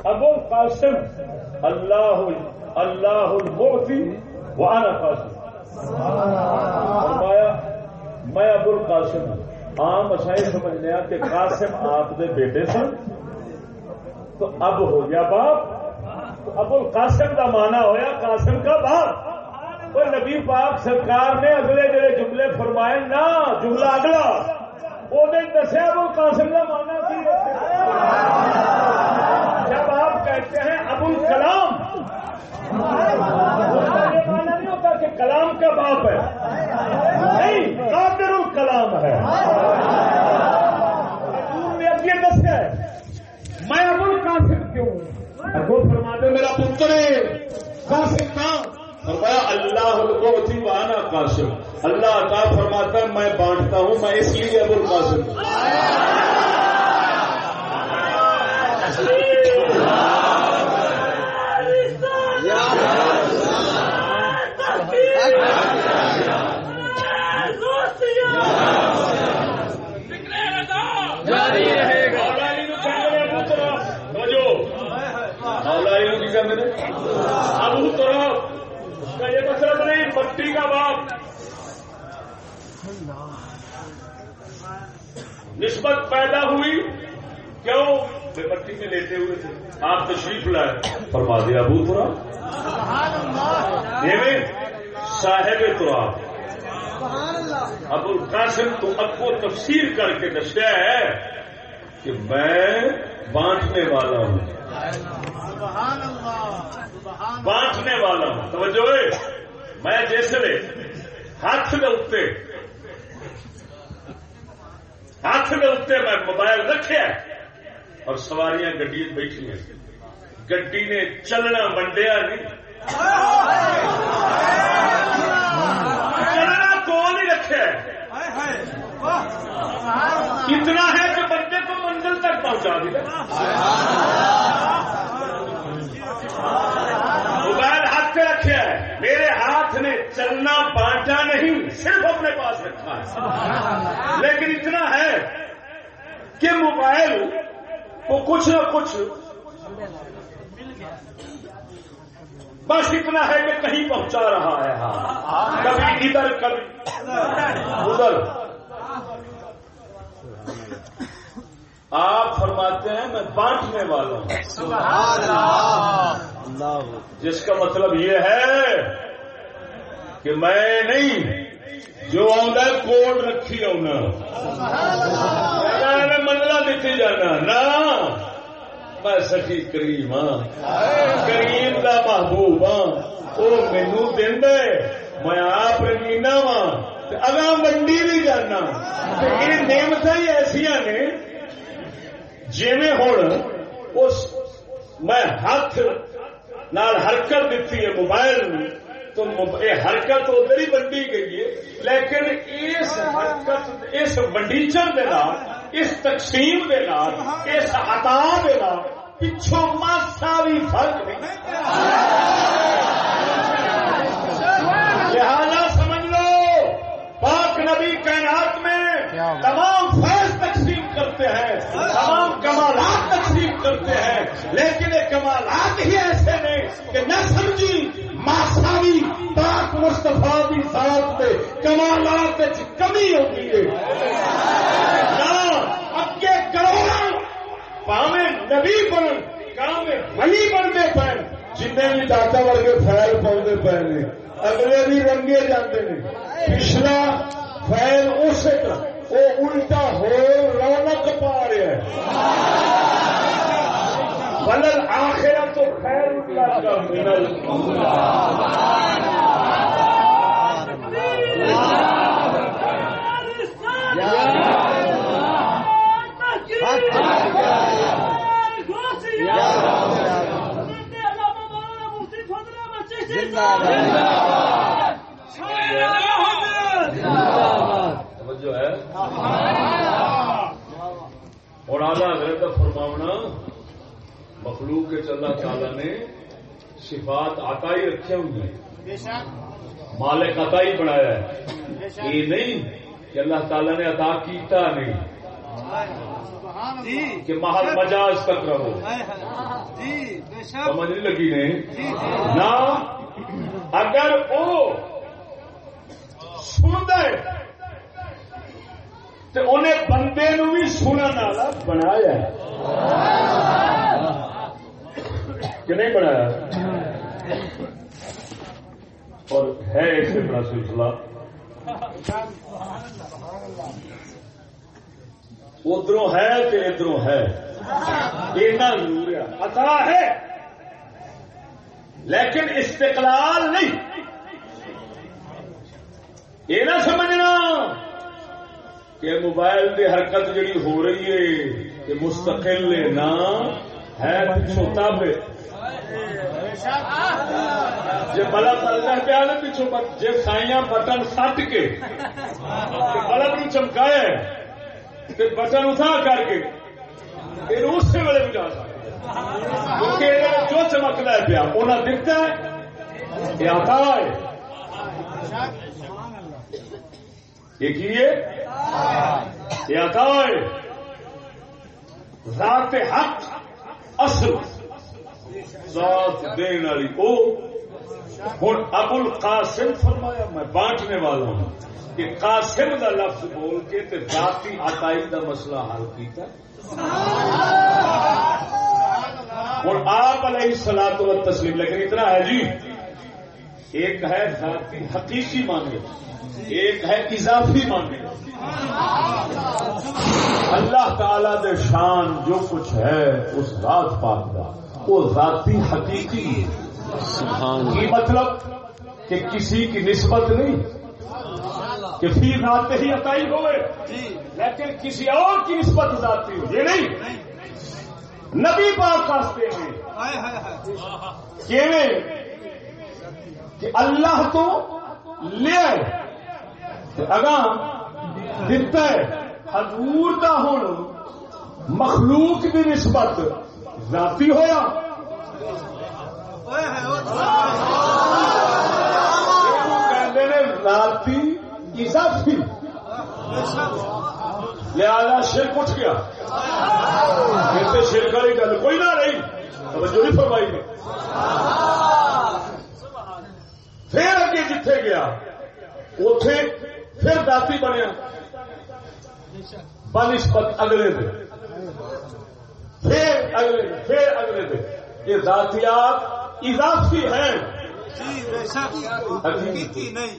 ابو القاسم اللہ المعطی وانا قاسم. فرمایا میں ابو القاسم ہوں. عام اچھا یہ سمجھنے کہ قاسم آپ کے بیٹے سن تو اب ہو گیا باپ، تو ابو القاسم کا مانا ہویا قاسم کا باپ. وہ نبی پاک سرکار نے اگلے جڑے جملے فرمائے نا جملہ اگلا وہ دسیا ابو القاسم کا مانا کی. جب آپ کہتے ہیں ابو الکلام مانا نہیں ہوتا کہ کلام کا باپ ہے، نہیں قادر الکلام ہے. حضور نے اگے دسیا ہے میں ابو القاسم کیوں ابو فرماتے میرا پتر ہے قاسم کا. فرمایا اللہ المعطی وانا قاسم، اللہ عطا فرماتا ہے میں بانٹتا ہوں، میں اس لیے ابو القاسم. ابو طرف اس کا یہ مطلب نہیں مٹی کا باپ، نسبت پیدا ہوئی کیوں بے مٹی میں لیتے ہوئے تھے آپ تشریف لائے فرما دیا ابو طرف صاحب طرف. ابو القاسم تو اب کو تفسیر کر کے دسیا ہے کہ میں بانٹنے والا ہوں، بانٹنے والا ہوں. توجہ میں جیسے ہاتھ کے اتنے میں موبائل رکھے اور سواریاں گڈی بیٹھی ہیں، گڈی نے چلنا ونڈیا نہیں، چلنا کو نہیں رکھے. اتنا ہے کہ بندے کو منزل تک پہنچا دیا. موبائل ہاتھ سے رکھا ہے، میرے ہاتھ نے چلنا بانٹا نہیں صرف اپنے پاس رکھا ہے، لیکن اتنا ہے کہ موبائل کو کچھ نہ کچھ بس اتنا ہے کہ کہیں پہنچا رہا ہے. ہاں کبھی ادھر کبھی ادھر. آپ فرماتے ہیں میں بانٹنے والا ہوں, جس کا مطلب یہ ہے کہ میں نہیں جو آدھا کوڈ رکھی آنا منزلہ دیتی جانا نا. میں سچی کریم ہاں, کریم کا محبوب ہاں, وہ مینو دینا میں آپ رنگینا وا اگاں منڈی بھی جانا. یہ نعمت ہی ایسا نے جی ہوں میں ہاتھ نال حرکت دیتی ہے موبائل تو یہ حرکت ادھر ہی بنڈی گئی ہے, لیکن اس حرکت اس منڈیچن دے نال اس تقسیم دے نال اس عطا دے نال پچھوں ماسا بھی فرق نہیں. لہذا سمجھ لو پاک نبی کائنات میں تمام فیض تقسیم کرتے ہیں, تمام کمالات تقسیم کرتے ہیں, لیکن یہ کمالات ہی ایسے نے کہ نہ سمجھی ماساوی پاک مصطفیٰ کی ذات میں کمالات کمی ہوتی ہے. اگے کروڑوں پاویں نبی بن کام ولی بنتے پے, جن بھی داتا ورگے فیل پاؤں پے نے اگلے بھی رنگے جاتے ہیں. پچھلا فیل اس وہ الٹا ہو رونق پا رہا ہے. ولل آخرت تو خیر کا من الاولی. جو ہے اور اعلیٰ حضرت کا فرماونا مخلوق کے اللہ تعالیٰ نے صفات عطائی رکھے ہوئے ہیں, مالک عطائی بنایا ہے. یہ نہیں کہ اللہ تعالیٰ نے عطا کیتا نہیں کہ محل مجاز تک رہو. سمجھ نہیں لگی نہیں نہ اگر وہ سنتا ہے تو انہیں بندے نو بھی سننے والا بنایا کہ نہیں بنایا. اور ہے اس طرح سلسلہ ادھروں ہے کہ ادھروں ہے, اتنا ضرور ہے. عطا ہے لیکن استقلال نہیں. یہ نہ سمجھنا کہ موبائل کی حرکت جڑی ہو رہی ہے کہ مستقل نہ ہے پچھوں تب جی بلب چلتا پیا نا پچھوں جی سائیاں بٹن سٹ کے بلب نو چمکایا تو بٹن اتھا کر کے پھر اسی ویلے بھی جا سکتا کیونکہ جو چمکتا ہے پیا انہیں دکھتا ہے یہ آتا ہے. یہ عطا ہے ذات حق اصل ذات دین والی. ہوں ابو القاسم فرمایا میں بانٹنے والا ہوں کہ قاسم کا لفظ بول کے تے ذاتی عطائی کا مسئلہ حل کیتا. ہوں آپ علیہ الصلوۃ والتسلیم, لیکن اتنا ہے جی ایک ہے ذاتی حقیقی مانگے, ایک ہے اضافی مانگے. اللہ تعالی دے شان جو کچھ ہے اس ذات پاک کا وہ ذاتی حقیقی کی مطلب کہ کسی کی نسبت نہیں کہ فی ذات ہی عطائی ہوئے, لیکن کسی اور کی نسبت ذاتی ہو. یہ نہیں نبی پاک واسطے کہ اللہ تو لے اگاں دتا ہے. حضور دا ہوں مخلوق کی نسبت ذاتی ہویا, کہتے ہیں ذاتی اضافی. لہذا شرک اٹھ گیا. شرک والی گل کوئی نہ رہی, توجہ نہیں فرمائی نے. گیا اتے پھر ذاتی بنیا بنسبت اگلے دن پھر اگلے دن. یہ ذاتیات اضافی ہیں حقیقی نہیں.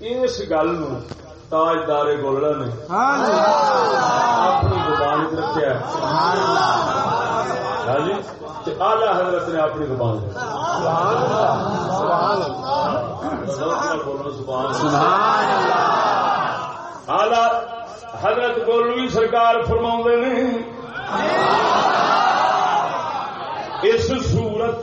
اس گل تاجدار گولڑا نے اپنی زبان رکھا جی آلہ حضرت نے اپنی زبان آلہ حضرت گولوی سرکار فرما نے اس صورت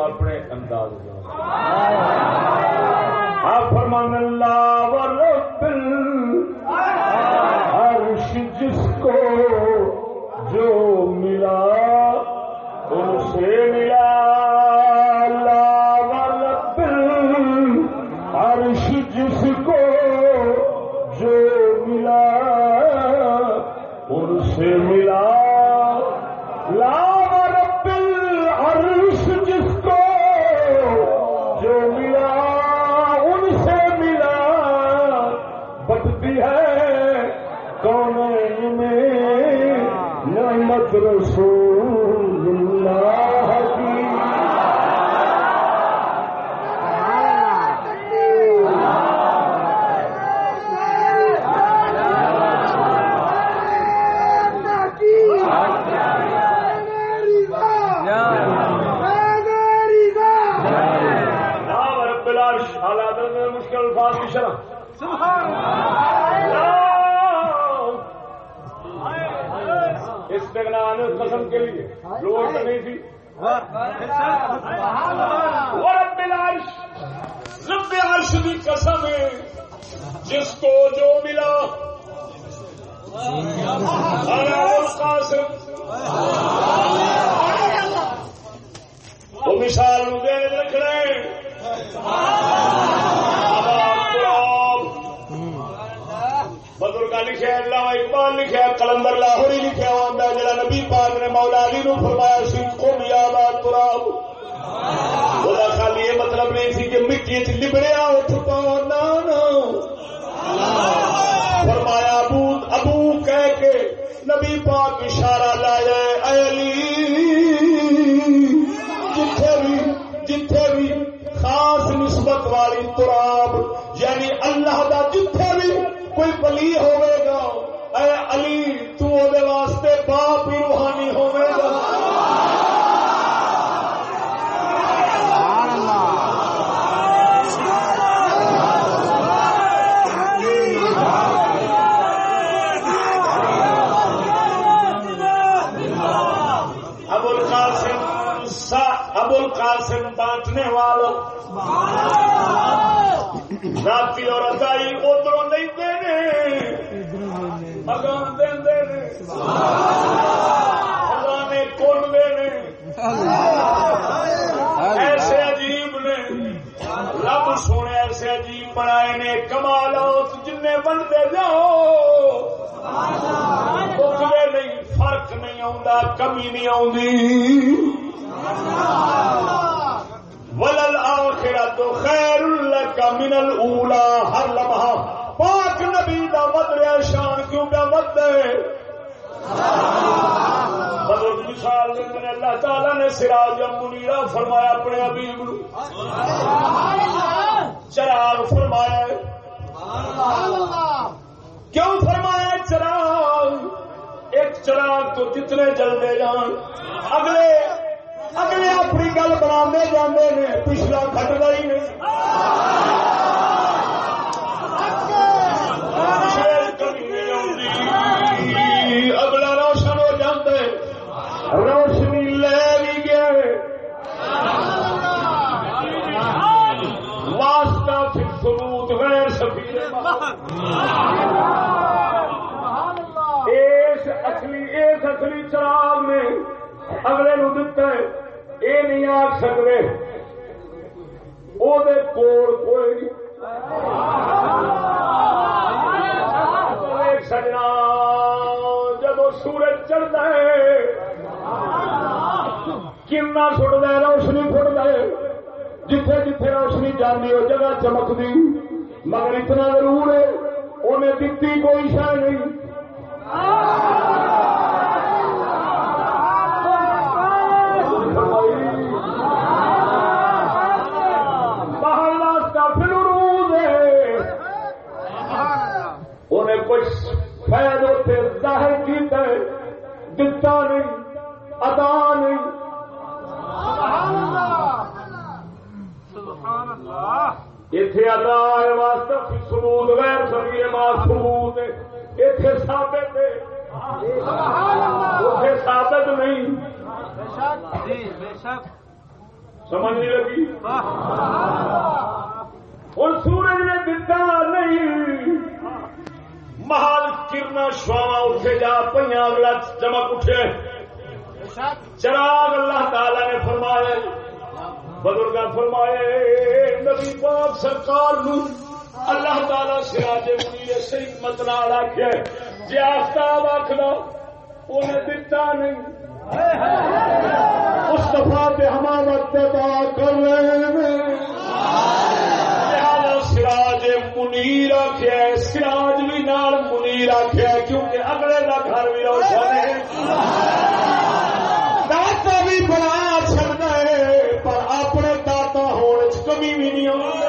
اپنے انداز آپ فرمان اللہ ورب العرش جس کو جو ملا ان سے ملا. اللہ ورب العرش جس کو جو ملا ان سے ملا. رسول اللہ کی رب العرش حالات میں مشکل الفاظ کی شرح استغنان قسم کے لیے لوگ نہیں تھی. رب العرش رب عرش کی قسم ہے جس کو جو ملا. وہ مثال دینے رکھ رہے بزرگ لکھا علامہ اقبال لکھا کلندر لاہوری لکھا ہوتا ہے جڑا نبی پاک نے مولا علی نو فرمایا سی قم یا بات تراب. وہ خالی یہ مطلب نہیں سی کہ مٹی چ لبڑیا اٹھ پاؤ نہ فرمایا ابو کہہ کے نبی پاک اشارہ لایا اے علی جتھے بھی خاص نسبت والی تراب یعنی اللہ دا جتھے بھی کوئی ولی ہوئے گا اے علی تو دے واسطے باپ ہی روحانی ہوئے گا. ابو القاسم بانٹنے والوں راتی اور ادائی ادھروں نہیں دینے اگان دے اگانے کون دینے ایسے عجیب نے رب سونے ایسے عجیب بنائے نے کمالات جن بنتے جاؤ اکلے نہیں فرق نہیں آتا کمی نہیں آتی. وَلَلْآخِرَةُ خَيْرٌ لَكَ مِنَ الْأُولَىٰ. ہر لمحہ پاک نبی دا ود رہا شان کیوں پہ ود ہے. بدل مثال میں اللہ تعالی نے سراج منیرا فرمایا اپنے حبیب نو، چراغ فرمایا. کیوں فرمایا چراغ؟ ایک چراغ تو جتنے جلدے جان اگلے اپنی گل بنا جاندے نے، پچھلا کھٹدا ہی نہیں. اگلا روشن ہو جاندے، روشنی لے بھی گئے. واسطہ پھر ثبوت غیر سفیر اس اصلی چراغ میں اگلے نو دتا ہے. یہ نہیں آخ سکتے وہ کوئی نہیں. سجنا جب سورج چڑھتا ہے کنا سٹتا ہے، روشنی فٹتا ہے. جتھے جتھے روشنی جاتی وہ جگہ چمکتی، مگر اتنا ضرور ہے انہیں دتی کوئی شے نہیں. انہیں کچھ فیض ہوتے ظاہر کیتا ہے، دتا نہیں، عطا نہیں. اتنے عطا ہے واسطہ ثبوت غیر سبھی ثبوت اتنے ثابت ہے، اتنے ثابت نہیں. سمجھ نہیں لگی؟ اور سورج نے دتا نہیں، محل کرنا شواوا اٹھے جا پہ اگلا چمک اٹھے. چراغ اللہ تعالی نے فرمائے، بزرگ فرمائے نبی پاک سرکار نو اللہ تعالی سراج منیر صحیح مت نال آخیا جی آفتاب آخلا انہیں دتا نہیں. مصطفیٰ تے ہما وقت عطا کر رہے ہیں. سراج منیر آخیا، سراج بھی نال منیر آخیا کیونکہ اگلے کا گھر بھی روشن ہے. داتا بھی بنا چڑھتا ہے پر اپنے داتا ہونے کمی بھی نہیں آتی.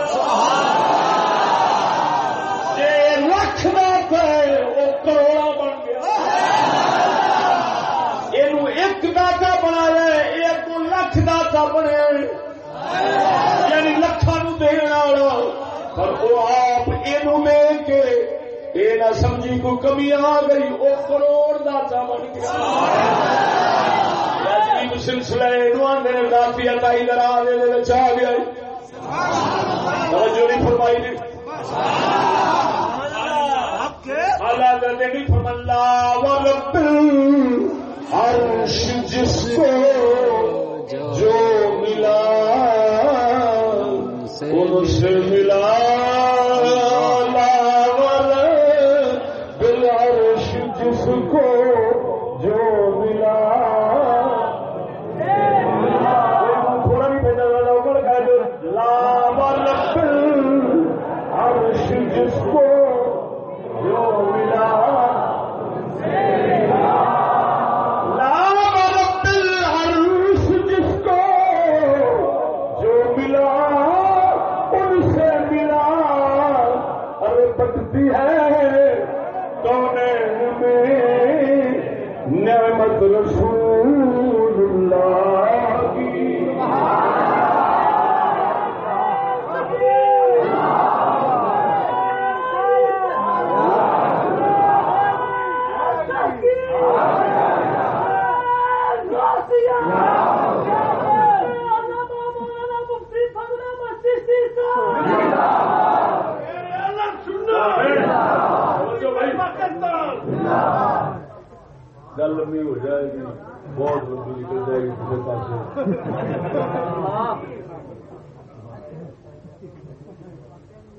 جی لکھ داتا ہے وہ کروڑا بن گیا. یہ ایک داتا بنایا ایک لکھ داتا بنے، یعنی لکھاں نو دین والا. پر وہ آپ لے کے یہ نہ سمجھی کو کمی آ گئی، وہ کروڑ داتا بن گیا. عجیب سلسلہ آدھے ذاتی عطائی درا آ گیا. توجہ نہیں فرمائی نے اللہ کرتے نہیں فرملا ورب العرش جس کو جو ملا ان سے ملا. بالعرش جس کو جو ملا تھوڑا بھی پیدا لوگ لا رب العرش جس کو جو ملا. لا رب العرش جس کو جو ملا بٹتی ہے کونین میں نعمت رسول اللہ کی. گل لمبی ہو جائے گی، بہت لمبی نکل جائے گی کسی پاس.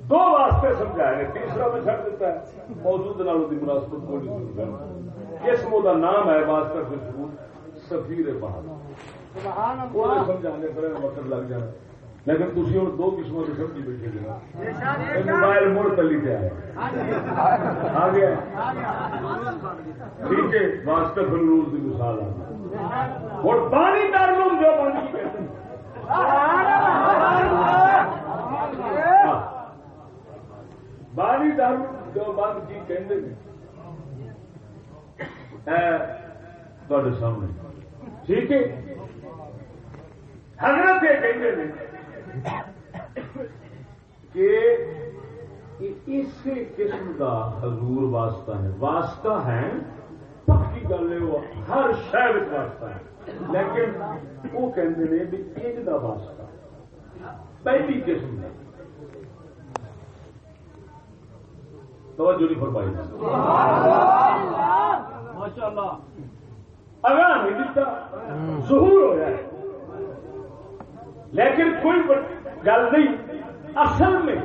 دو واسطے سمجھائے گا، تیسرا میں چھڑ دیتا ہے موجود نالوں کی مناسبت کوئی نہیں کرنا. اسم کا نام ہے واسطہ سے ثبوت سفیر بہار وہ سمجھانے پر وقت لگ جانا. لیکن تھی ہوں دو قسموں کی سمجھی بیٹھے گا. موبائل مڑ تلی پہ آ گیا ٹھیک ہے. واسطہ فلروز کی مثال اور بانی دارالعلوم دیوبند کی کہتے ہیں بانی دارالعلوم دیوبند کی کہتے ہیں تھوڑے سامنے ٹھیک ہے حضرت یہ کہتے ہیں کہ اس قسم کا حضور واسطہ ہے پکی گل ہے وہ ہر شہر واسطہ ہے لیکن وہ کہتے ہیں بھی انج کا واسطہ پہلی قسم کا توجہ نہیں فرمائی ماشاءاللہ اگاں نہیں دیتا ظہور ہو جائے لیکن کوئی گل نہیں اصل میں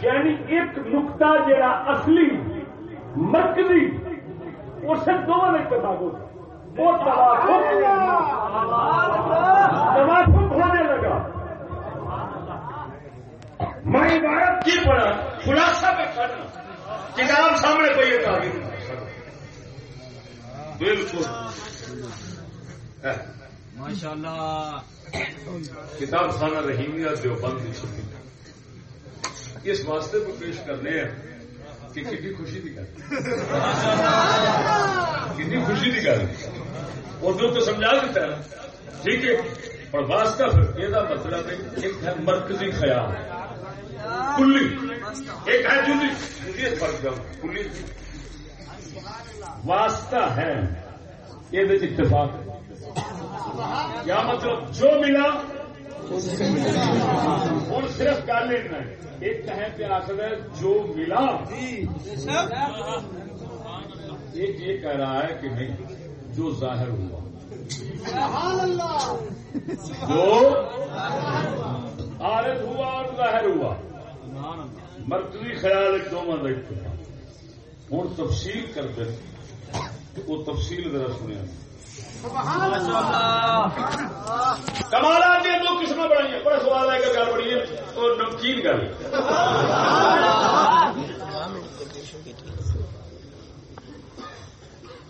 یعنی ایک نقطہ جڑا اصلی مرکزی اسے دونوں اتفاق ہوتا وہ توافق ہونے لگا میں عبارت کی پڑھا خلاصہ میں کرنا کتاب سامنے کوئی یہ تعبیر بالکل ماشاءاللہ کتاب خانہ رحیمیہ دیوبند کی چھپی اس واسطے کو پیش کرنے ہیں کہ کتنی خوشی کی گل کتنی خوشی کی گل اردو تو سمجھا دیتا ہے ٹھیک ہے اور واسطہ پھر یہ مطلب ہے ایک ہے مرکزی خیال کلی ایک ہے جدی فرق کلی واسطہ ہے یہ اتفاق کیا مطلب جو ملا اور صرف گل لینا ہے ایک کہیں پہ آخر ہے جو ملا ایک یہ کہہ رہا ہے کہ نہیں جو ظاہر ہوا جو عارض ہوا اور ظاہر ہوا مرکزی خیال ایک دو مند ہوں تفصیل کرتے وہ تفصیل ذرا سنیا کمالات دو قسم بڑھائی ہیں بڑا سوال ہے کہ گل بڑی ہے اور نمکین گل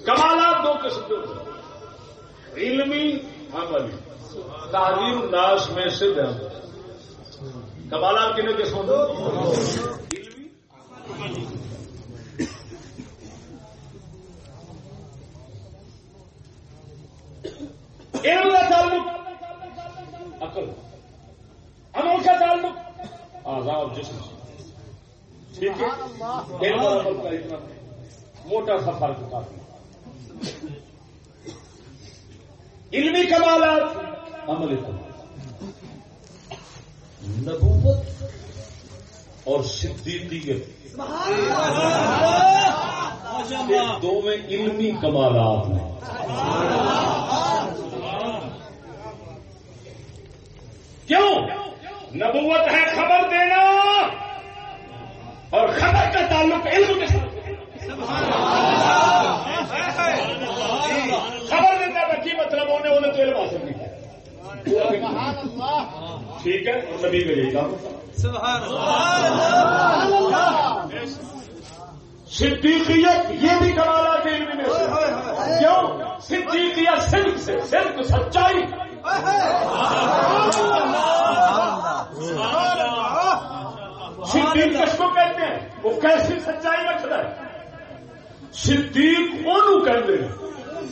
کمالات دو قسم کے علمی عملی تعلیم الناس میں سے بیان کمالات کتنے قسم علمی علم کا تعلق عقل عمل کا تعلق اعضاء اور جسم ٹھیک ہے علم اور عمل کا اتنا موٹا سا فرق کافی علمی کمالات عملی کمالات نبوت اور صدیقیت دو میں علمی کمالات ہیں کیوں نبوت ہے خبر دینا اور خبر کا تعلق علم کے ساتھ خبر دیتا ہے کی مطلب انہیں تو علم حاصل نہیں کیا ٹھیک ہے نبی کا یہی کام صدیقیت یہ بھی کمالات علم میں سے کیوں صدیقیت صدق سے صدق سچائی صدیق کس کو کہتے ہیں وہ کیسی سچائی رکھتا ہے صدیق انہوں کہتے ہیں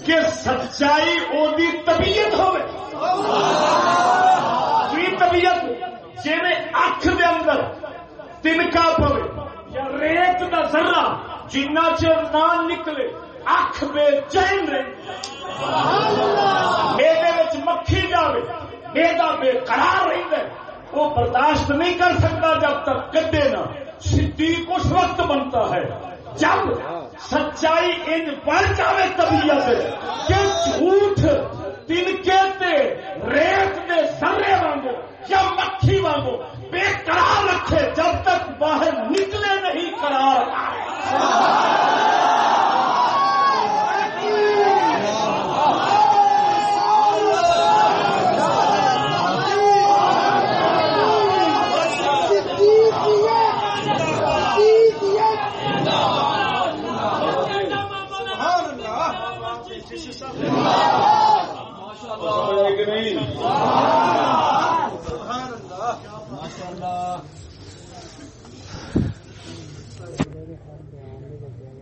کہ سچائی دی طبیعت ہوئے کی طبیعت جی میں اکھ دے اندر تنکا پوے یا ریت دا ذرہ جنہ چر نہ نکلے اکھ بے چین رہے میدے وچ مکھی جاوے میدا بے قرار رہے وہ برداشت نہیں کر سکتا جب تک کدے نہ صدیق اس وقت بنتا ہے جب سچائی ان بڑھ جاوے طبیعت کہ جھوٹ تنکے تے ریت دے ذرے وانگو یا مکھی وانگو بے قرار رکھے جب تک باہر نکلے نہیں قرار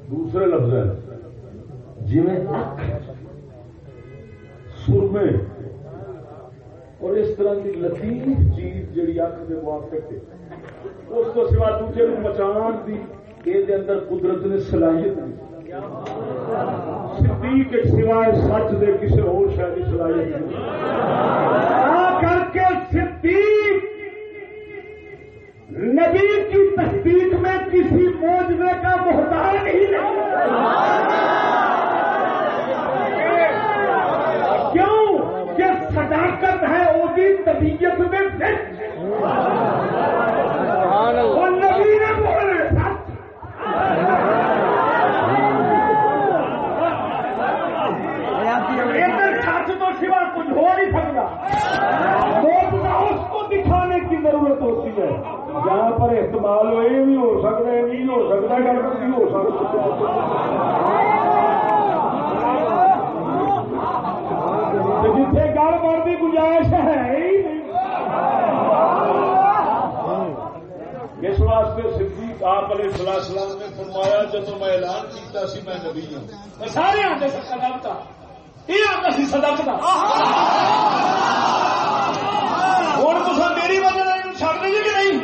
دوسرے لفظ ہے جی سرمے اور اس طرح کی لطیف چیز جڑی اکھ کے موافق ہے اس کو سوا دوسرے مچان کی یہ اندر قدرت نے صلاحیت نہیں صدیق کے سوائے سچ دے کسی اور شاید کی صلاحیت نہیں کر کے صدیق نبی کی تصدیق میں کسی معجزے کا محتاج ہی نہیں کیوں کہ صداقت ہے وہ کی طبیعت میں اور نبی نے بولے سچ تو سوا کچھ ہو نہیں سکتا اس کو دکھانے کی ضرورت ہوتی ہے جہاں پر استعمال ہو یہ بھی ہو سکتا ہے نہیں ہو سکتا گڑبڑ بھی ہو سکتا جتنے گڑبڑ کی گنجائش ہے ہی نہیں اس واسطے صدیق آپ علیہ السلام نے فرمایا جب میں اعلان کیتا سی میں نبی ہوں سارے آتے صدقتا یہ آتا سی صدقتا اور تو میری وجہ چھڑ دیں گے کہ نہیں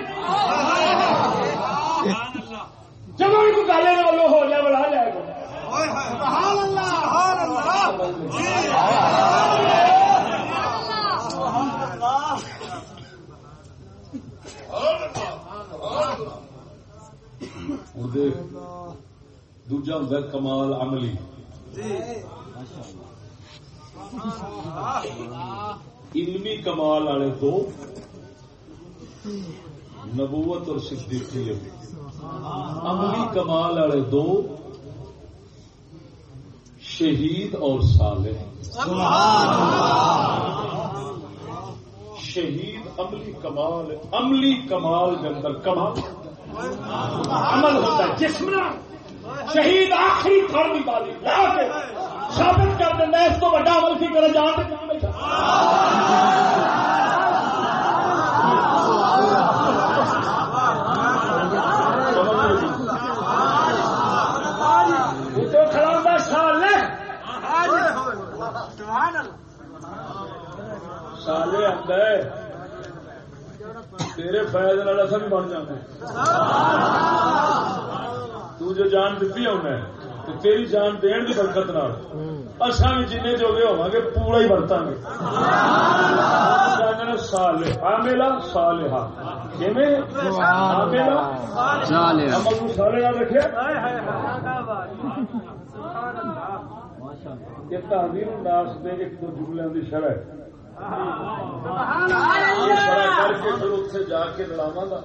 جب بھی کوئی گالے والوں ہو جائے بڑھا جائے گا دوجا ہوں کمال عملی علمی کمال والے دو نبوت اور صدیقیت عملی کمال والے دو شہید اور صالح شہید عملی کمال کے اندر کمال عمل ہوتا ہے جسم شہید آخری فرمی والی لا کے ثابت کر دینا اس کو بڑا عمل کی کرے جان کھڑا سالے سالے آتا ہے تیرے فائدے والا سب بن جاتا تو جو جان دیتی ہے انہیں تو تیری جان دین کی برکت نہ اصا بھی جن جو ہوا گے پورا ہی برتا گے صالحہ میلا صالحہ صالحہ رکھے یہ تعظیم الناس نے ایک دو جملوں کی شرح کر کے پھر اتنے جا کے لڑاوا گا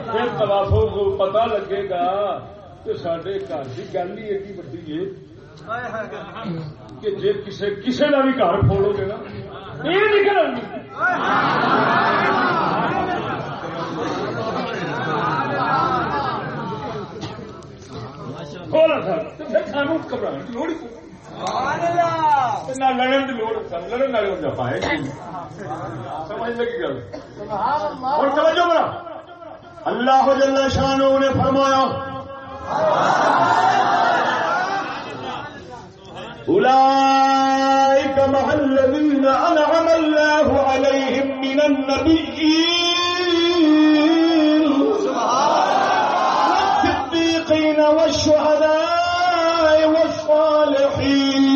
پھر توافوں کو پتا لگے گا کہ سارے گھر کی گل ہی ایڈی وڈی ہے کہ جی کسی کا بھی گھر کھولو گے نا یہ نکل کھولا سر سانو گھبرانے کی لوڑ نہ لڑن کی لوڑ لڑن والے ہوں پائے سمجھ لگی گل اور توجہ بڑا اللہ جل شانہ نے فرمایا اولئک مع الذین انعم اللہ علیہم من النبیین والصدیقین والشہداء والصالحین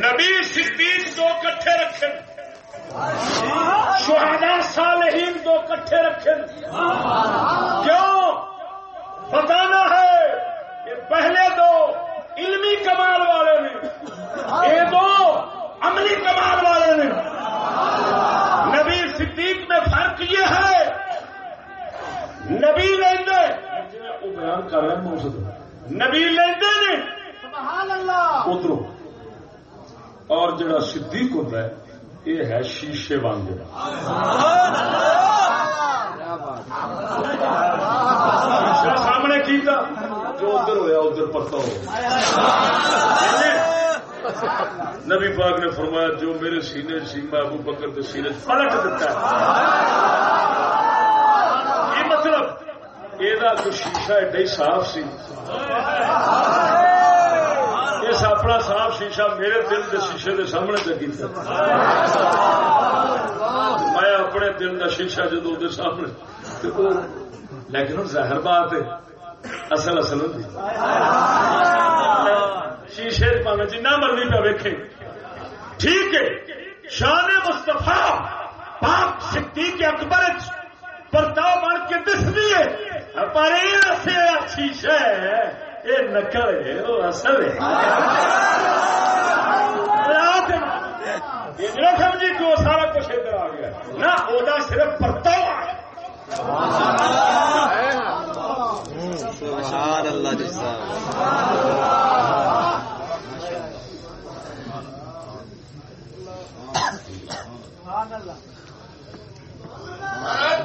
نبی صدیق دو کٹھے رکھے شہداء صالحین دو کٹھے رکھے کیوں بتانا ہے کہ پہلے دو علمی کمال والے نے یہ دو عملی کمال والے نے نبی صدیق میں فرق یہ ہے نبی لیندے وہ بیان کر رہے ہیں موسد نبی لیندے نے سبحان اللہ اترو اور جڑا صدیق ہوتا ہے یہ ہے شیشے وانگ جو ادھر ہویا ادھر پرتا ہو. نبی پاک نے فرمایا جو میرے سینے میں ابو بکر کے سینے پلٹ دیتا ہے. یہ مطلب یہ شیشہ ایڈا ہی صاف سی. اس اپنا صاف شیشہ میرے دل کے شیشے کے سامنے چکی میں اپنے دل کا شیشہ جدو سامنے. لیکن ہوں ظاہر بات ہے اصل ہوتی شیشے پاوے جنہ مرضی پہ ویکھے ٹھیک ہے. شان مصطفیٰ پاک صدیق اکبر پرتاؤ بن کے دسدی ہے پر یہ شیشہ ہے یہ نقل ہے وہ اصل ہے. یہ سمجھی کہ وہ سارا کچھ ادھر آ گیا نہ وہ صرف پرتاؤ. سبحان اللہ جزا.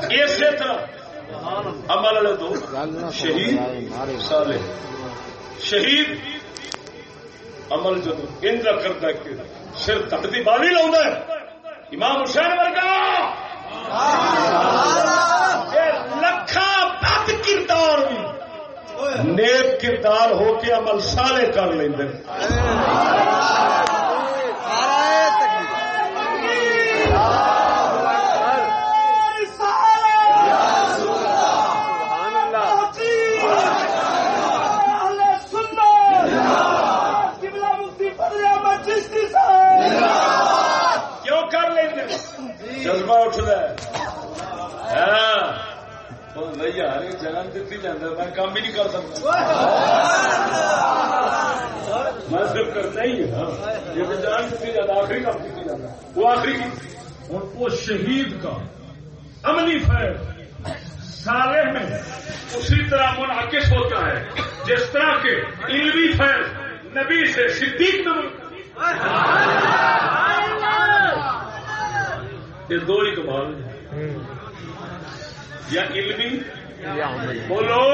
اسی طرح عمل والے دو شہید صالح. شہید عمل جدو ان کا کرتا کہ سر تکتی بالی لاؤں امام حسین ورگا لکھا بد کردار بھی نیک کردار ہو کے عمل صالح کر لیں. کیوں کر لیں جذبہ اٹھتا ہے یار جان دیتی جانا میں کام بھی نہیں کر سکتا. میں صرف کرتا ہی ہے جان دیتی جاتا آخری کام کی جاتا وہ آخری. اور وہ شہید کا عملی فیض صالح میں اسی طرح منعکس ہوتا ہے جس طرح کے علمی فیض نبی سے صدیق میں. یہ دو ہی کمال ہیں یا علمی بولو.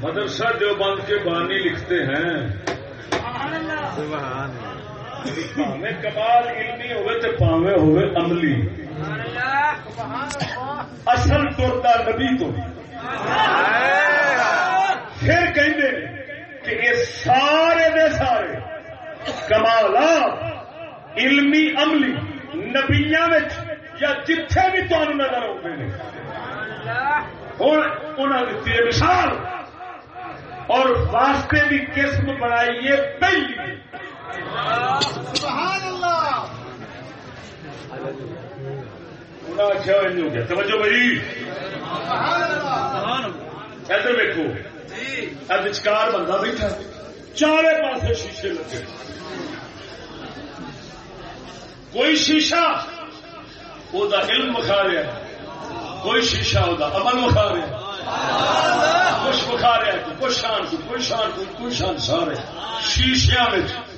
مدرسہ دیوبند کے بانی لکھتے ہیں پاوے کمال علمی ہوئے تو پاوے ہوئے عملی اصل ٹوٹا نبی تو پھر کہیں کہ یہ سارے دے سارے کمالات علمی عملی نبیاں یا جتھے بھی تمہیں نظر آتے ہیں ہوں انہوں نے دیتی ہے مثال اور واسطے کی قسم بنائیے پہلی. سبحان اللہ. انہیں آخیا ہو گیا توجہ بھائی ادھر ویکو ادھکار بندہ بیٹھا چارے پاسے شیشے لگے. کوئی شیشہ وہ علم بخا رہا کوئی شیشہ وہ عمل بخا رہا کچھ بخا رہا ہے کوئی شان کو کوئی شان کو کوئی شان سارے شیشیا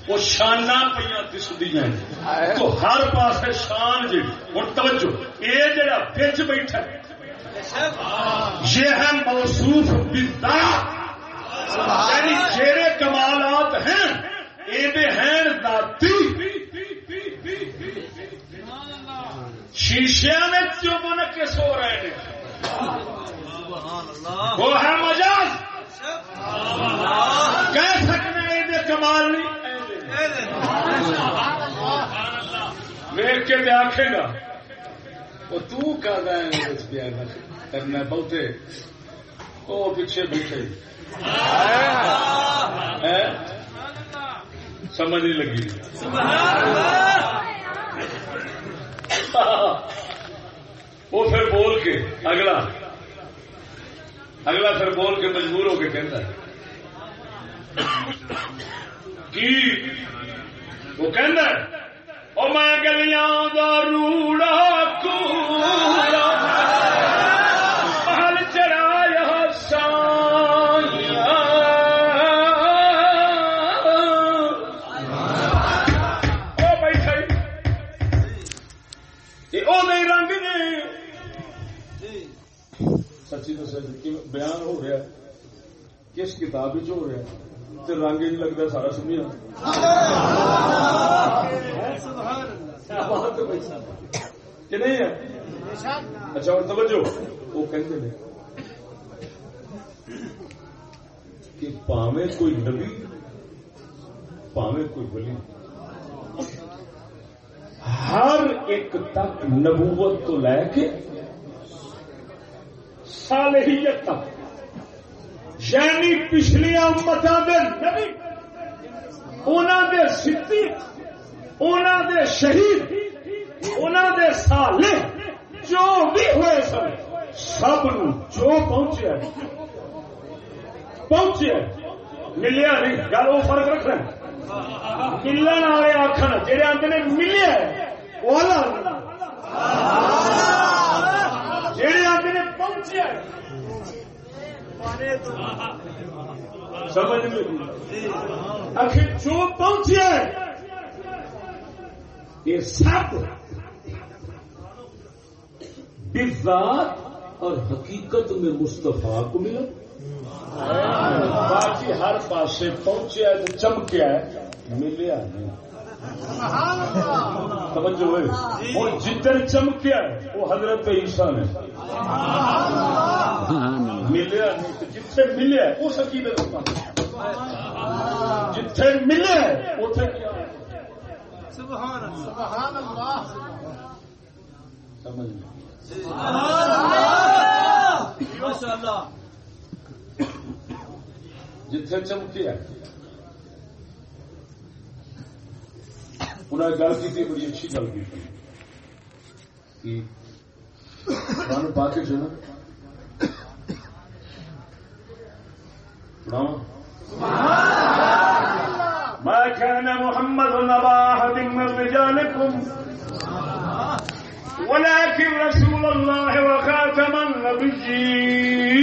وہ شانہ پہ دسدی ہیں تو ہر پاس شان جی. ہوں توجہ یہ جڑا بچ بیٹھا یہ ہے موصوف بالذات یعنی جڑے کمالات ہیں یہ ہیں ذاتی. شیشیا میں جو منعکس ہو رہے ہیں وہ ہے مجاز. کہہ سکتے ہیں یہ کمال نہیں ویک کے آخے گا وہ تو کرنا بہتے وہ پیچھے بیٹھے سمجھ نہیں لگی. وہ پھر بول کے اگلا پھر بول کے مجبور ہو کے کہتا ہے کہ وہ کہنا او میں گلیاں دا روڑا کوڑا پہل چڑھایا سانیاں او بیٹھا یہ او نہیں رنگ نے سچی دسیا بیان ہو رہا ہے کس کتاب ہو رہا ہے تو رنگ ہی نہیں لگتا سارا سنیا کہ نہیں ہے. اچھا اور توجہ وہ کہتے ہیں کہ پاویں کوئی نبی پاویں کوئی ولی ہر ایک تک نبوت تو لے کے صالحیت تک یعنی پچھلیاں امتاں دے نبی انہاں دے صدیق انہاں دے شہید انہاں دے صالح جو بھی ہوئے سب نو جو پہنچے ملیا نہیں. گل وہ فرق رکھنا ملن والے آخر جہے آتے نے ملیا جہے آتے نے پہنچیا سمجھ آخر جو پہنچیا یہ سب بذات اور حقیقت میں مصطفیٰ کو ملا. باقی ہر پاسے پہنچیا چمکیا ملیا نہیں. توجہ ہوئے اور جدھر چمکیا وہ حضرت عیسیٰ نے ملیا نہیں. جتھے ملیا اس عقیدت جتھے ملیا اتنے کیا سبحان اللہ سمجھ ماشاءاللہ جتھے چمکیا انہیں گل کی بڑی اچھی گل کی قرآن پاک جو نا ما كان محمد أبا أحد من رجالكم ولكن رسول الله وخاتم النبيين.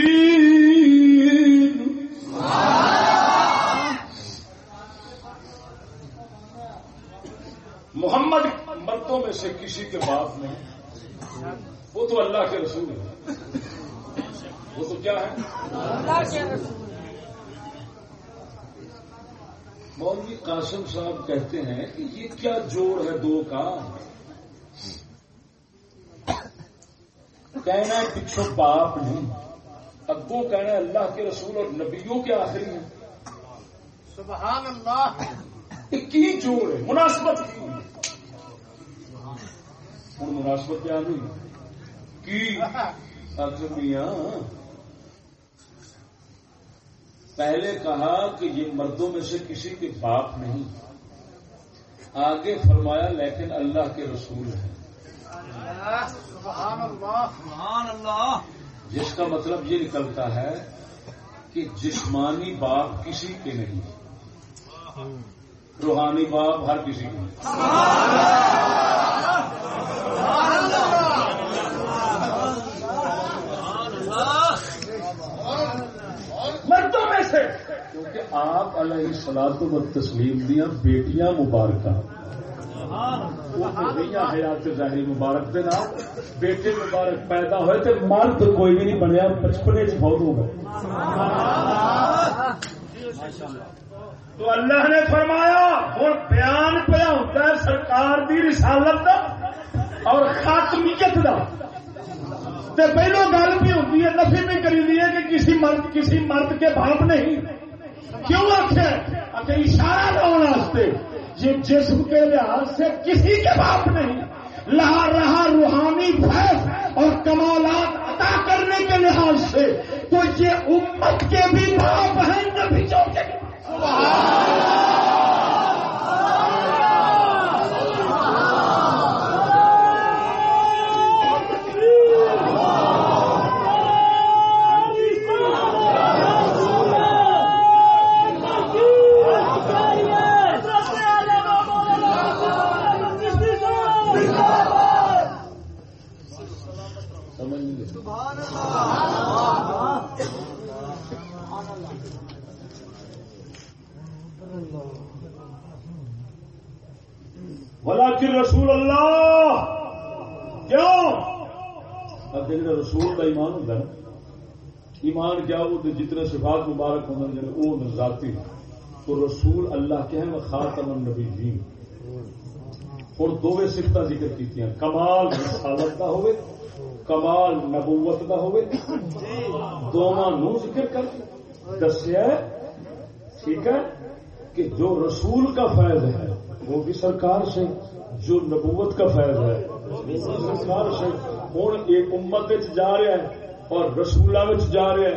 محمد مردوں میں سے کسی کے باپ نہیں وہ تو اللہ کے رسول ہے. وہ تو کیا ہے اللہ کے رسول. مولوی قاسم صاحب کہتے ہیں کہ یہ کیا جوڑ ہے دو کا. کہنا ہے پچھو باپ نہیں اگو کہنا ہے اللہ کے رسول اور نبیوں کے آخری ہیں. سبحان اللہ. کی جوڑ ہے مناسبت کی ہوں مناسبت بیان ہوئی کی میاں پہلے کہا کہ یہ مردوں میں سے کسی کے باپ نہیں آگے فرمایا لیکن اللہ کے رسول ہیں. سبحان اللہ سبحان اللہ. جس کا مطلب یہ نکلتا ہے کہ جسمانی باپ کسی کے نہیں روحانی باپ ہر کسی کے نہیں. مردوں میں سے کیونکہ آپ علیہ الصلوۃ والتسلیم دیا بیٹیاں مبارکہ حیات ظاہری مبارک دے نال بیٹے مبارک پیدا ہوئے تو مرد کوئی بھی نہیں بنیا بچپنے فوت ہو گئے. تو اللہ نے فرمایا اور بیان پہ ہوتا ہے سرکار دی رسالت دا اور خاتمیت دا تے پہلو گل بھی ہوتی ہے نفی بھی کری دی ہے کہ کسی مرد کے باپ نہیں. کیوں آخر اشارہ لاؤ واسطے یہ جسم کے لحاظ سے کسی کے باپ نہیں رہا روحانی فیض اور کمالات عطا کرنے کے لحاظ سے تو یہ امت کے بھی باپ ہیں نبیوں کے. ولیکن رسول اللہ کیوں اب رسول کا ایمان ہوتا ہے ایمان کیا وہ جتنے صفات مبارک ہونے وہ ذاتی تو رسول اللہ کے ہیں خاتم النبیین. اور دو صفت ذکر کی کمال رسالت کا ہوئے کمال نبوت کا ہوئے دونوں نو ذکر کر دسیا. ٹھیک ہے کہ جو رسول کا فیض ہے وہ بھی سرکار سے, جو نبوت کا فیض ہے سرکار سے. ہوں ایک امت جا رہا ہے اور رسولوں جا رہا ہے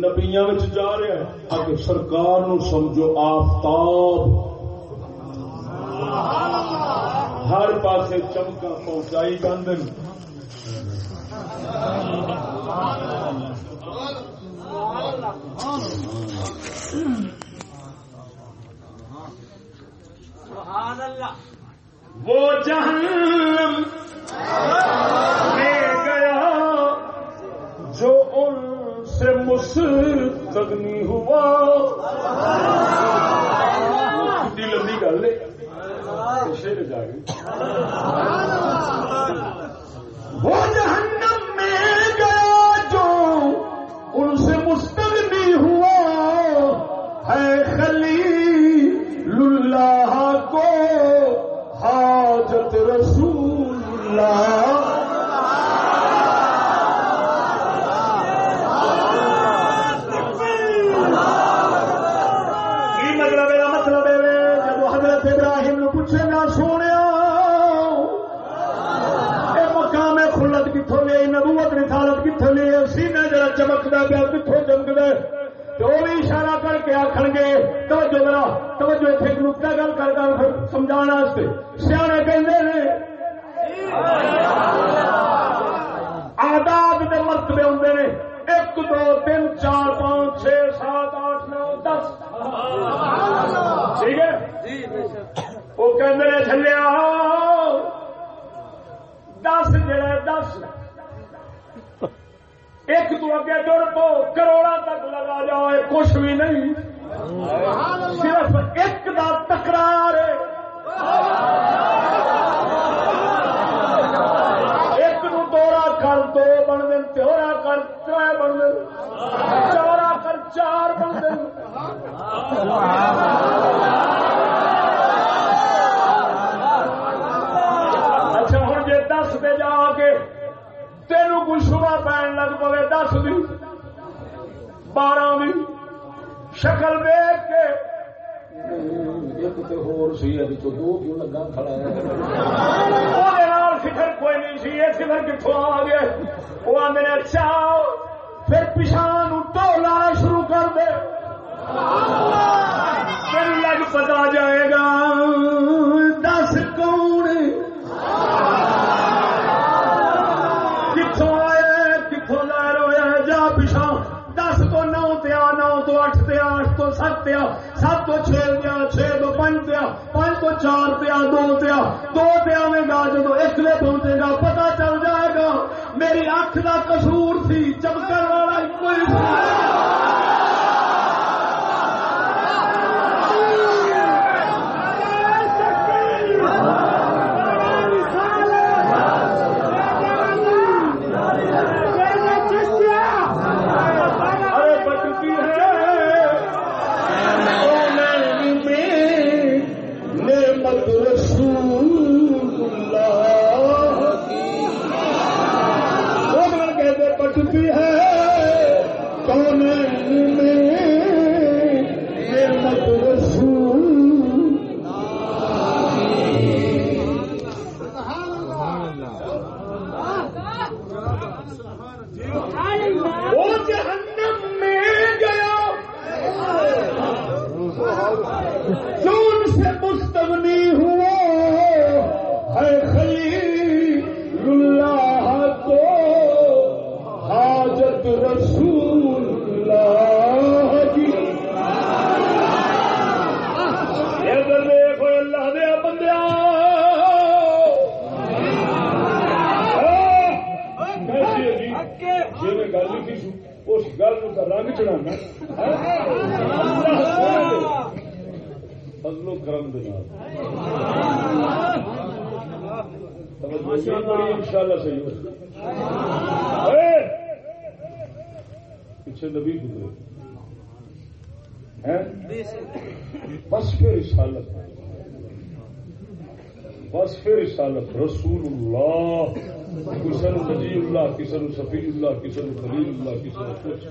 نبیاں جا رہا ہے. اگر سرکار نو سمجھو آفتاب ہر پاسے چمکا پہنچائی جاندے وہ جہنم میں گیا جو ان سے مستغنی ہوا. کتنی لمبی گل ہے وہ جہنم میں گیا جو ان سے مستغنی ہوا ہے خلیل اللہ کو حاجت رسول اللہ. نبوت رسالت کتوں لی سینہ جڑا چمکتا پیا کتوں چمکتا تو وہ بھی اشارہ کر کے آخر گے توجہ ذرا توجہ ایک نقطہ گل کر سمجھا سیانے کہتے ہیں آداب کے مرتبے ہوں نے 1 2 3 4 5 6 7 8 9 10. ٹھیک ہے وہ کہتے ہیں چلیا 10 جڑا 10 ایک تو اگے جڑ پو کروڑا تک لگا جاؤ کچھ بھی نہیں صرف ایک دا تکرار ہے. ایک نو دورا کر 2 بن دن تیورا کر 3 بن دن چورا کر 4 بن دن. اچھا ہوں جی 10 پہ جا کے تینوں کوئی شبہ پہن لگ پے 10 بھی 12 بھی شکل دیکھ کے ایک تو ہور سی ابھی تو 2 کیوں لگا کھڑا ہے فکر کوئی نہیں سی یہ فکر کتوں آ گئے. وہ آدھے اچھا پھر پچھان ٹولا شروع کر دے پھر لگ پتا جائے گا 10 کون کتوں آئے کتوں لہر ہوا جا پچھا 10 تو 9 تیا 9 تو 8 تیا 8 تو 7 تیا 7 تو 6 تیا 6 تو 5 تیا 5 تو 4 تیا 2 تیا 2 تیا میں گا جب 1 لے پہنچے گا پتا چل جائے گا میری اکھ کا قصور تھی چمکن والا کوئی پیچھے نبی گزرے بس پھر رسالت، بس پھر رسالت رسول اللہ، کسی نو نجی اللہ، کسی نو صفی اللہ، کسی نو خلیل اللہ، کسی نو کچھ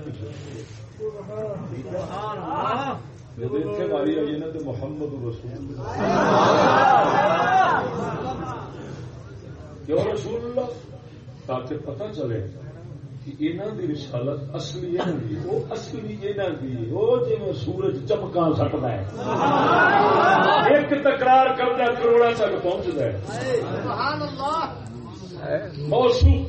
جب اتنے باری آئی نا تو محمد رسول اللہ، کیوں رسول اللہ؟ تاکہ پتہ چلے کہ انہوں دی رسالت اصلی وہ اصلی انہوں دی وہ جی سورج چمکاں سکتا ہے، ایک تکرار کرتا کروڑا تک پہنچتا ہے۔ موصوف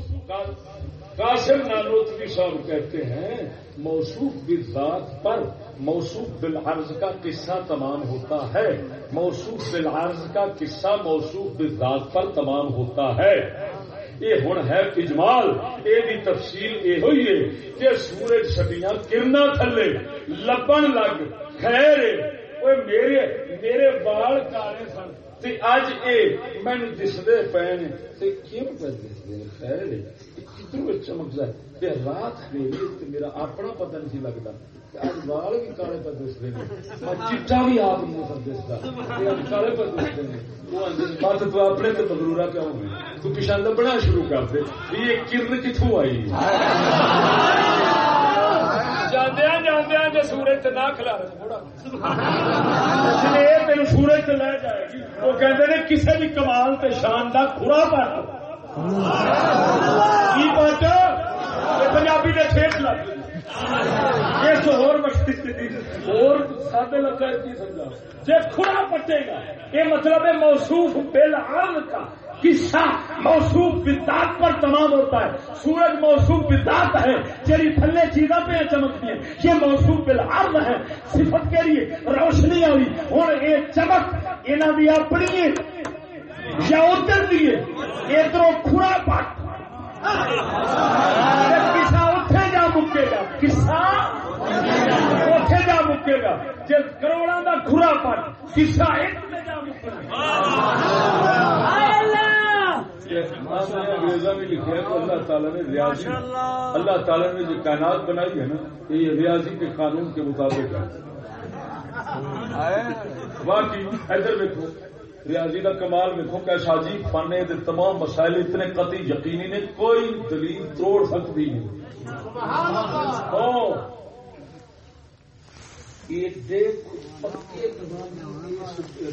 قاسم نانوتوی صاحب کہتے ہیں موصوف بالذات پر موصوف بالعرض کا قصہ تمام ہوتا ہے، موصوف بالعرض کا قصہ موصوف بالذات پر تمام ہوتا ہے۔ یہ ہن ہے اجمال، یہ بھی تفصیل یہ ہوئی ہے کہ سورج چھٹیاں کرنا تھلے لبن لگ خیر میرے بال کالے سن تے اج اے مینوں دسدے پے نے تے کیوں پہ دسدے خیر کتوں چمکدا ہے تے رات ہنیری تے میرا اپنا پتہ نہیں لگتا، اج بال بھی کالے پہ دسدے نے، چٹا بھی آپ نہیں پہ دسدا، کالے پہ دسدے نے۔ بات تو اپنے تو مغرورا کیوں ہوئی، تو پیچھا لبنا شروع کر دے یہ کرن کتوں آئی جاندیا جاندیا جو سورج تے نہ کھلا تین سورج تے لے جائے گی، وہ کہتے ہیں کسی بھی کمال تے شان دا کھرا پٹ کی پٹ پنجابی نے ٹھیک لگ اس اور سادے لگا کی سمجھا جی کھڑا پٹے گا، یہ مطلب ہے موصوف بالعرض کا قصہ موصوف بالذات پر تمام ہوتا ہے۔ سورج موصوف بالذات ہے جی تھلے چیزاں پہ چمکتی ہیں، یہ موصوف بالعرض ہے صفت کے لیے روشنی آئی اور یہ چمک انہوں نے اپنی یا ادھر دیے ادھر کھڑا پٹ قصہ اتنے جا مکے گا، قصہ اتنے جا مکے گا جی کروڑوں کا کھرا پٹ قصہ ایک میں جا مکے گا۔ انگریزا بھی لکھا ہے تو اللہ تعالیٰ نے ریاضی، اللہ تعالیٰ نے جو کائنات بنائی ہے نا یہ ریاضی کے قانون کے مطابق ہے۔ باقی ادھر دیکھو ریاضی کا کمال دیکھو کیسا عجیب فن ہے، تمام مسائل اتنے قطعی یقینی نے کوئی دلیل توڑ سکتی نہیں۔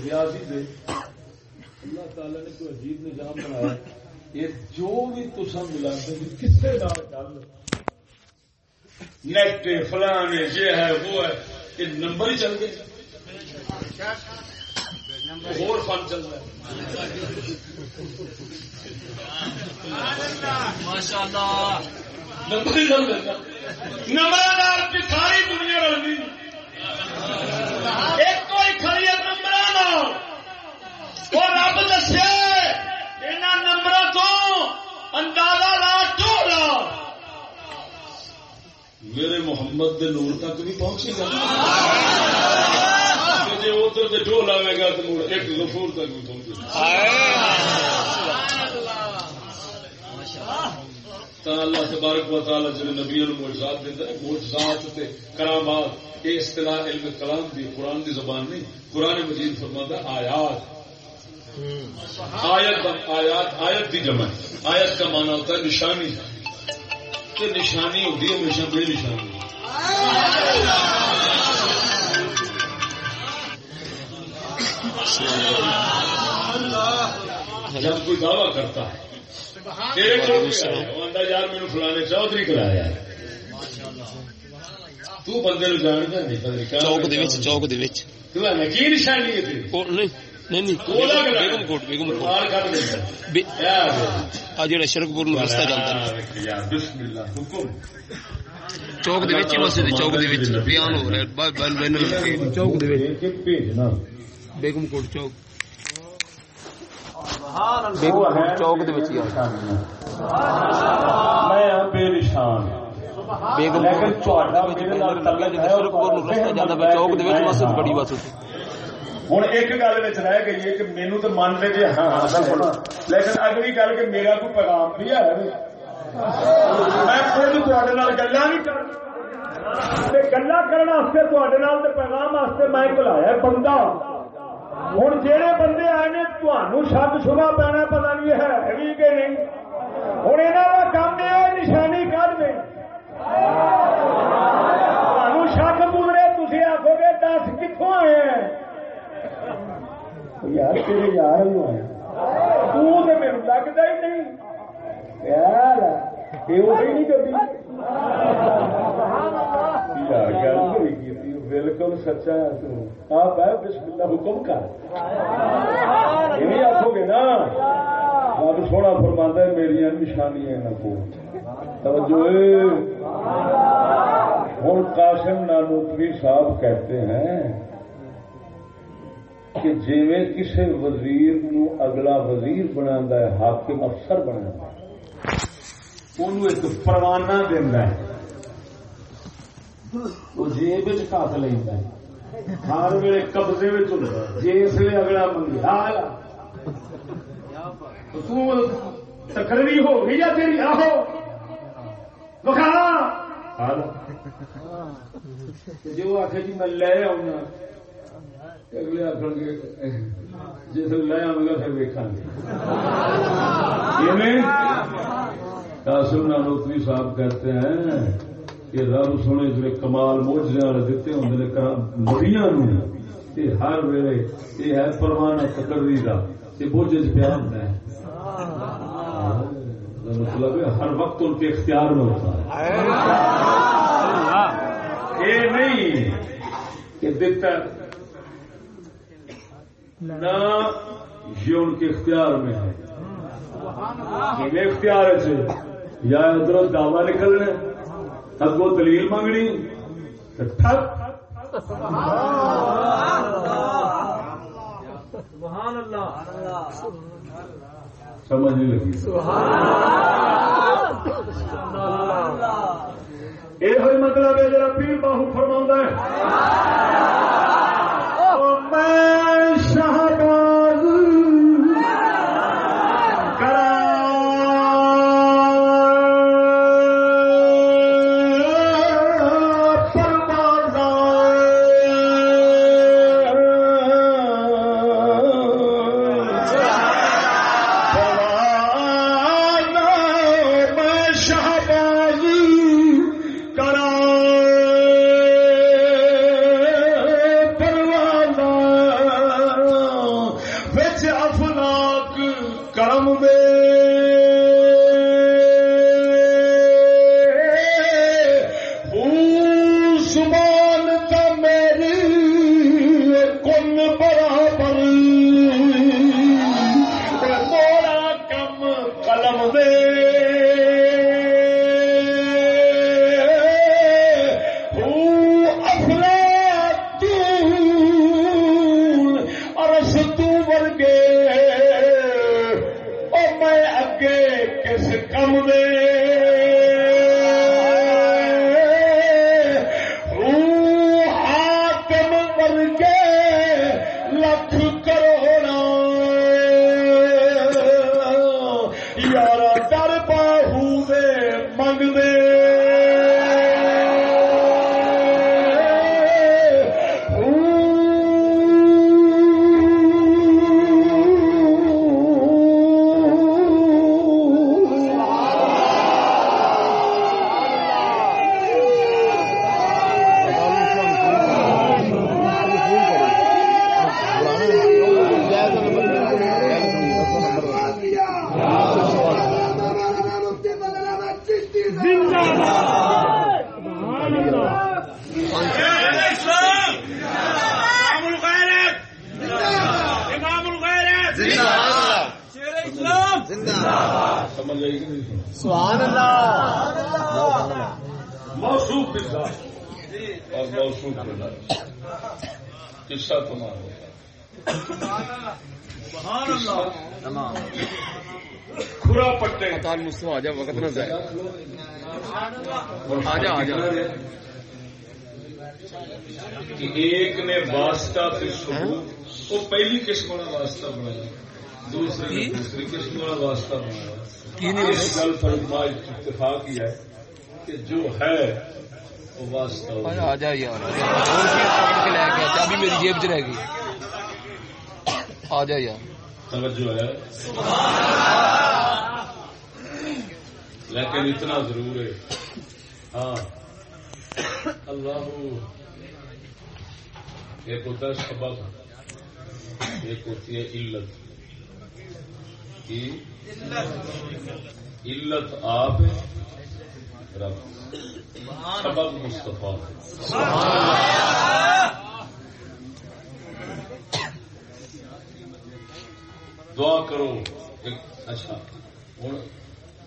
ریاضی دے اللہ تعالی نے کوئی عجیب نظام بنایا، یہ جو بھی تسا ملا کسے نال گل نیٹ فلان یہ ہے وہ ہے، یہ نمبر ہی چل گئے اور فن چل رہا ہے۔ ماشاء اللہ نمبر ہی چل رہا، نمبر کی ساری دنیا رل گئی، ایک کوئی خرید نمبر اور رب دسے ان نمبروں تو اندازہ لا ٹولا میرے محمد دے نور تک بھی پہنچے گا، جی ادھر سے ڈھول آئے گا تو ایک غفور تک بھی پہنچے گا۔ اللہ تبارک و تعالی جن نبیوں معجزات دیتا ہے، معجزات تے کرامات یہ اصطلاح علم کلام دی قرآن دی زبان نہیں، قرآن مجید فرماتا ہے آیات، آیت دی جمع، آیت کا معنی ہوتا ہے نشانی، کہ نشانی ہوتی ہے ہمیشہ بے نشانی۔ جب کوئی دعویٰ کرتا ہے یار میرے فلانے چودھری کرایا تو بندے نو جانتا نہیں چوک کی نشانی ہے شرکپور رستہ جاتا بسم اللہ حکم چوک چوک بیان ہو رہا ہے چوک بھیجنا بیگم کوٹ چوک چوک بے نشان ہوں ایک گل رہ گئی ہے کہ مینو تو من لے جی ہاں لیکن اگلی گل کہ میرا کوئی پیغام بھی ہے میں خود گلا نہیں کر گلا کرنے پیغام واسطے میں بلایا بندہ ہوں جہے بندے آئے نے تمہوں شک شبہ پینا پتا نہیں ہے بھی کہ نہیں ہوں یہاں کا کام ہے نشانی کر دیں تمہوں شک پورے تھی آخو گے 10 کتوں آئے ہیں یار تیرے یار آئے تو میرے لگتا ہی نہیں یار یہ نہیں کبھی بالکل سچا آپ ہے بسم اللہ حکم کر یہ آخو گے نا رب سونا فرماتا ہے میری نشانیاں کو توجہ ہوں قاسم نانوتوی صاحب کہتے ہیں کہ جیویں کسی وزیر نو اگلا وزیر بنا ہے حاکم افسر بنا انہوں ایک پروانہ دینا ہے وہ جیب کس لینا ہے ہر ویلے قبضے میں جس ویلے اگلا منگیا تقرری ہو گئی یا تیری آہو بخا جو آخر جی میں لے آؤں اگلے آخر گے جس لے آؤں گا پھر ویکاں گے قاسم نانوتوی صاحب کہتے ہیں کہ رب سونے جڑے کمال موجزے والے دیتے ہوں نبیاں نو ہر ویلے یہ ہے پروانہ تقرری کا یہ بوجھ پیا ہوتا ہے مطلب ہر وقت ان کے اختیار میں ہوتا ہے یہ نہیں کہ دیتا نہ یہ ان کے اختیار میں ہے اختیار سے یا ادھر دعوی نکلنا اگوں دلیل منگنی سمجھ نہیں لگی یہ مطلب ہے جرا پیر باہو فرما ہے میں شہباز ایک نے واسطہ پھر ثبوت وہ پہلی قسم والا واسطہ بنایا دوسرے نے دوسری قسم والا واسطہ بنایا اس گل پر اتفاق کیا ہے کہ جو ہے آ جا یار اور پکڑ کے لے گیا چابی میری جیب چ رہ گئی آ جا یار توجہ ہے لیکن اتنا ضرور ہے ہاں اللہ ایک ہوتا ہے سبب ایک ہوتی ہے علت کی علت آپ رب سبب مصطفیٰ دعا کرو اچھا ہوں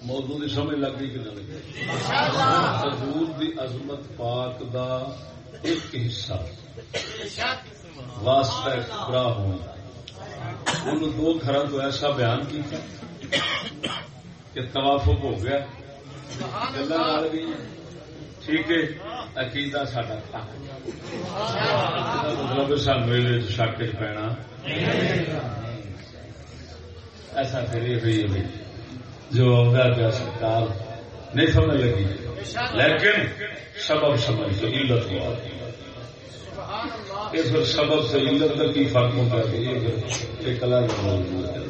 موضوع کی سمجھ لگ گئی کہ نہ لگی حضور دی عظمت پاک دا ایک حصہ واسطہ پورا ہونا ان دو گھروں تو ایسا بیان کیا کہ توافق ہو گیا گلا رل گئی ٹھیک ہے عقیدہ ساڈا مطلب سانو شک چ پینا ایسا پھر یہ جو آگا پیا سرکار نہیں سمجھ لگی لیکن سبب سمجھ تو علت ہوا یہ پھر سبب سے علت کا کی فرق ہوتا ہے یہ پھر کلا موجود ہے